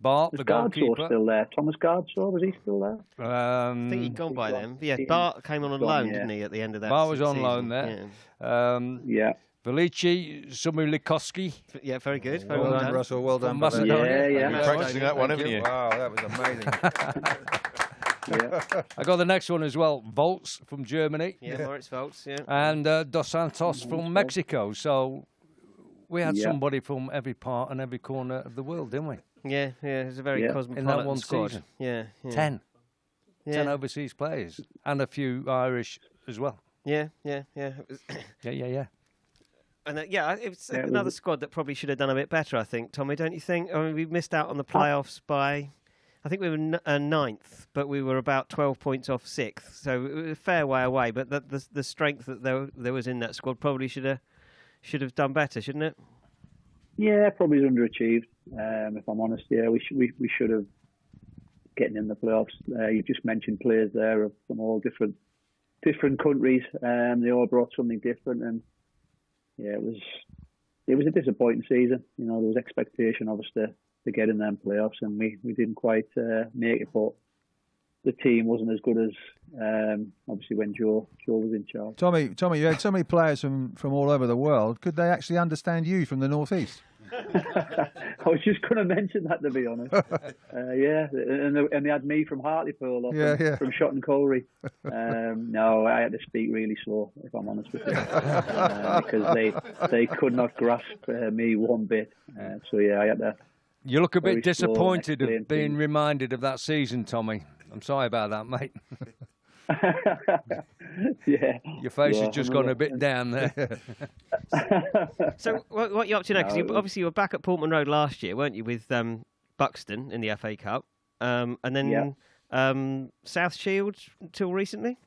Bart, the goalkeeper. Still there. Thomas Gardsaw, was he still there? I think he'd gone by then. Yeah, Bart came on loan, didn't he, at the end of that Bart was on season. loan there. Yeah. Velici Sumulikoski. Yeah, very good. Very Well well done, done. Russell. Well done. Macedonia. You've been practicing that one, haven't you? Wow, that was amazing. I got the next one as well. Volts from Germany. Yeah, Moritz Volts, yeah. And Dos Santos from Mexico. So we had somebody from every part and every corner of the world, didn't we? Yeah, it was a very cosmopolitan in that one squad. season. Yeah. 10 overseas players. And a few Irish as well. Yeah. Yeah. And it was another squad that probably should have done a bit better, I think. Tommy, don't you think? I mean, we missed out on the playoffs by, I think we were ninth, but we were about 12 points off sixth. So it was a fair way away. But the strength that there was in that squad probably should have done better, shouldn't it? Yeah, probably underachieved. If I'm honest, we should have getting in the playoffs. You just mentioned players there from all different countries. They all brought something different, and it was a disappointing season. You know, there was expectation of us to get in them playoffs, and we didn't quite make it. But the team wasn't as good as obviously when Joe was in charge. Tommy, you had so many players from all over the world. Could they actually understand you from the northeast? I was just going to mention that, to be honest. And they had me from Hartlepool or from Shotton Colry. No, I had to speak really slow, if I'm honest with you, because they could not grasp me one bit. I had to. You look a bit disappointed of being reminded of that season, Tommy. I'm sorry about that, mate. Your face has just gone a bit down there. So what are you up to now? Because obviously you were back at Portman Road last year, weren't you, with Buxton in the FA Cup, and then South Shields until recently.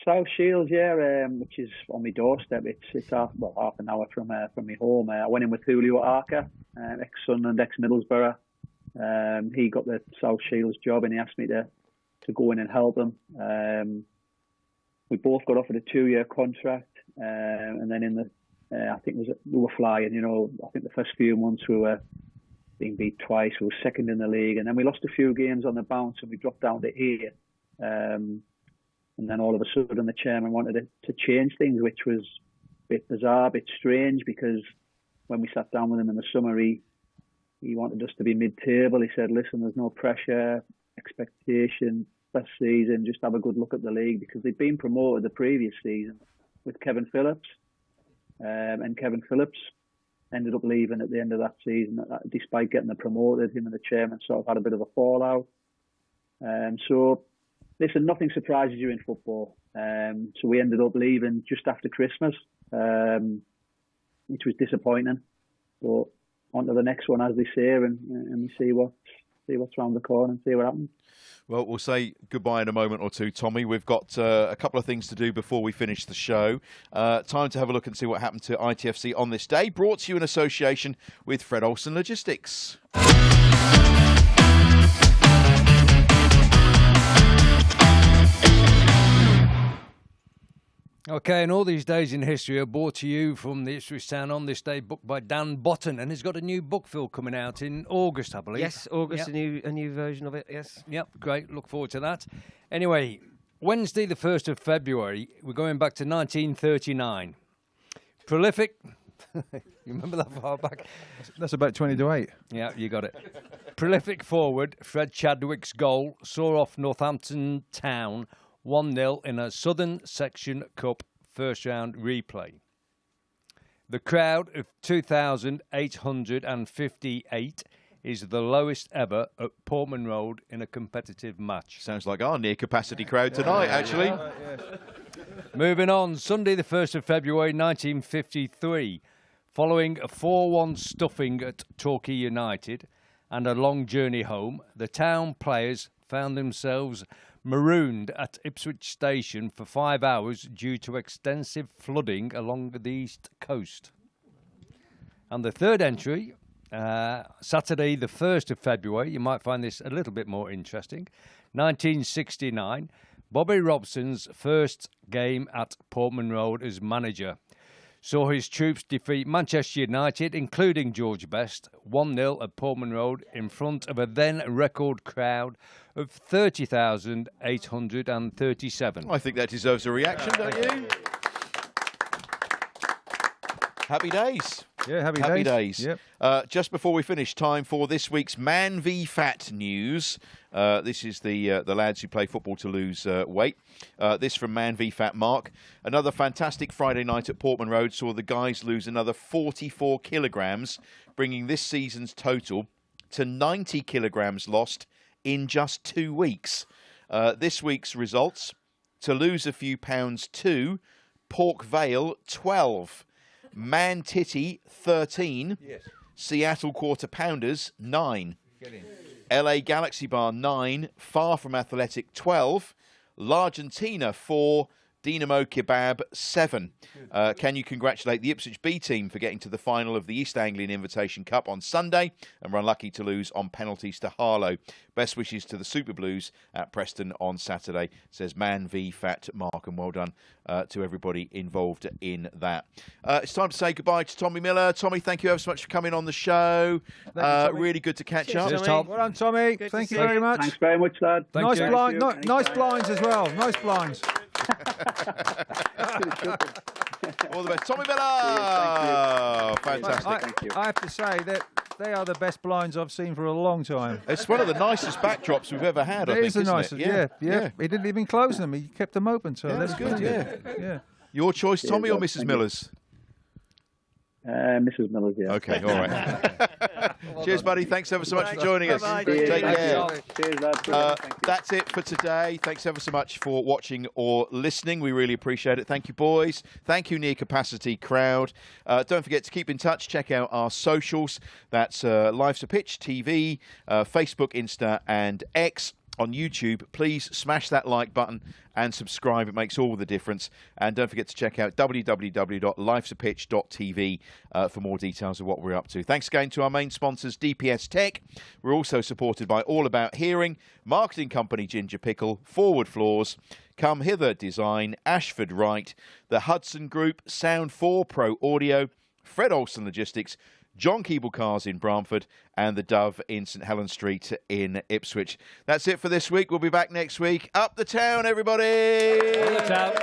South Shields, which is on my doorstep. It's half an hour from my home. I went in with Julio Arca, ex-Sunderland, ex-Middlesbrough. He got the South Shields job, and he asked me to go in and help him. We both got offered a 2-year contract, and then in the I think we were flying. You know, I think the first few months we were being beat twice. We were second in the league, and then we lost a few games on the bounce, and we dropped down to 8th. And then all of a sudden, the chairman wanted to change things, which was a bit bizarre, a bit strange, because when we sat down with him in the summer, he wanted us to be mid-table. He said, "Listen, there's no pressure, expectation this season. Just have a good look at the league," because they'd been promoted the previous season with Kevin Phillips, and Kevin Phillips ended up leaving at the end of that season, despite getting the promoted. Him and the chairman sort of had a bit of a fallout. So, listen, nothing surprises you in football. So we ended up leaving just after Christmas, which was disappointing. But on to the next one, as they say, and we see what's around the corner and see what happens. Well, we'll say goodbye in a moment or two, Tommy. We've got a couple of things to do before we finish the show. Time to have a look and see what happened to ITFC on this day. Brought to you in association with Fred Olsen Logistics. Okay, and all these days in history are brought to you from the Ipswich Town on this day, book by Dan Botton, and he's got a new book, Phil, coming out in August, I believe. Yes, August, a new version of it, yes. Yep, great, look forward to that. Anyway, Wednesday the 1st of February, we're going back to 1939. Prolific, you remember that far back? That's about 20 to 8. Yeah, you got it. Prolific forward, Fred Chadwick's goal saw off Northampton Town 1-0 in a Southern Section Cup first round replay. The crowd of 2,858 is the lowest ever at Portman Road in a competitive match. Sounds like our near-capacity crowd tonight, actually. Moving on, Sunday the 1st of February 1953, following a 4-1 stuffing at Torquay United and a long journey home, the town players found themselves marooned at Ipswich Station for 5 hours due to extensive flooding along the east coast. And the third entry, Saturday the 1st of February, you might find this a little bit more interesting, 1969, Bobby Robson's first game at Portman Road as manager saw his troops defeat Manchester United, including George Best, 1-0 at Portman Road in front of a then record crowd of 30,837. I think that deserves a reaction, don't you? Happy days. Yeah, happy days. Yep. Just before we finish, time for this week's Man v Fat news. This is the lads who play football to lose weight. This from Man v Fat Mark. Another fantastic Friday night at Portman Road saw the guys lose another 44 kilograms, bringing this season's total to 90 kilograms lost in just 2 weeks. This week's results: to lose a few pounds 2, Pork Vale 12, Man Titty 13, yes. Seattle Quarter Pounders 9, LA Galaxy Bar 9, Far From Athletic 12, L'Argentina 4, Dinamo Kebab 7. Can you congratulate the Ipswich B team for getting to the final of the East Anglian Invitation Cup on Sunday and were unlucky to lose on penalties to Harlow? Best wishes to the Super Blues at Preston on Saturday, says Man v Fat Mark, and well done to everybody involved in that. It's time to say goodbye to Tommy Miller. Tommy, thank you ever so much for coming on the show. Really good to catch up. Well done, Tommy. Thank you very much. Thanks very much, lad. Nice blinds as well. Nice blinds. All the best. Tommy Miller! Fantastic. Thank you. I have to say that they are the best blinds I've seen for a long time. It's one of the nicest backdrops we've ever had, I think, the nicest, it? Yeah. He didn't even close them. He kept them open. So that's good, yeah. Your choice, Tommy, or Mrs. Miller's? Mrs. Miller's, yeah. Okay, all right. Cheers, buddy. Thanks ever so much for joining us. Bye-bye. Take care. Cheers, lad. That's it for today. Thanks ever so much for watching or listening. We really appreciate it. Thank you, boys. Thank you, Near Capacity crowd. Don't forget to keep in touch. Check out our socials. That's Life's a Pitch TV, Facebook, Insta, and X. On YouTube, please smash that like button and subscribe. It makes all the difference. And don't forget to check out www.lifesapitch.tv for more details of what we're up to. Thanks again to our main sponsors, DPS Tech. We're also supported by All About Hearing, marketing company Ginger Pickle, Forward Floors, Come Hither Design, Ashford Wright, the Hudson Group, Sound 4 Pro Audio, Fred Olsen Logistics, John Keeble Cars in Bramford, and the Dove in St Helens Street in Ipswich. That's it for this week. We'll be back next week. Up the town, everybody! Up the town.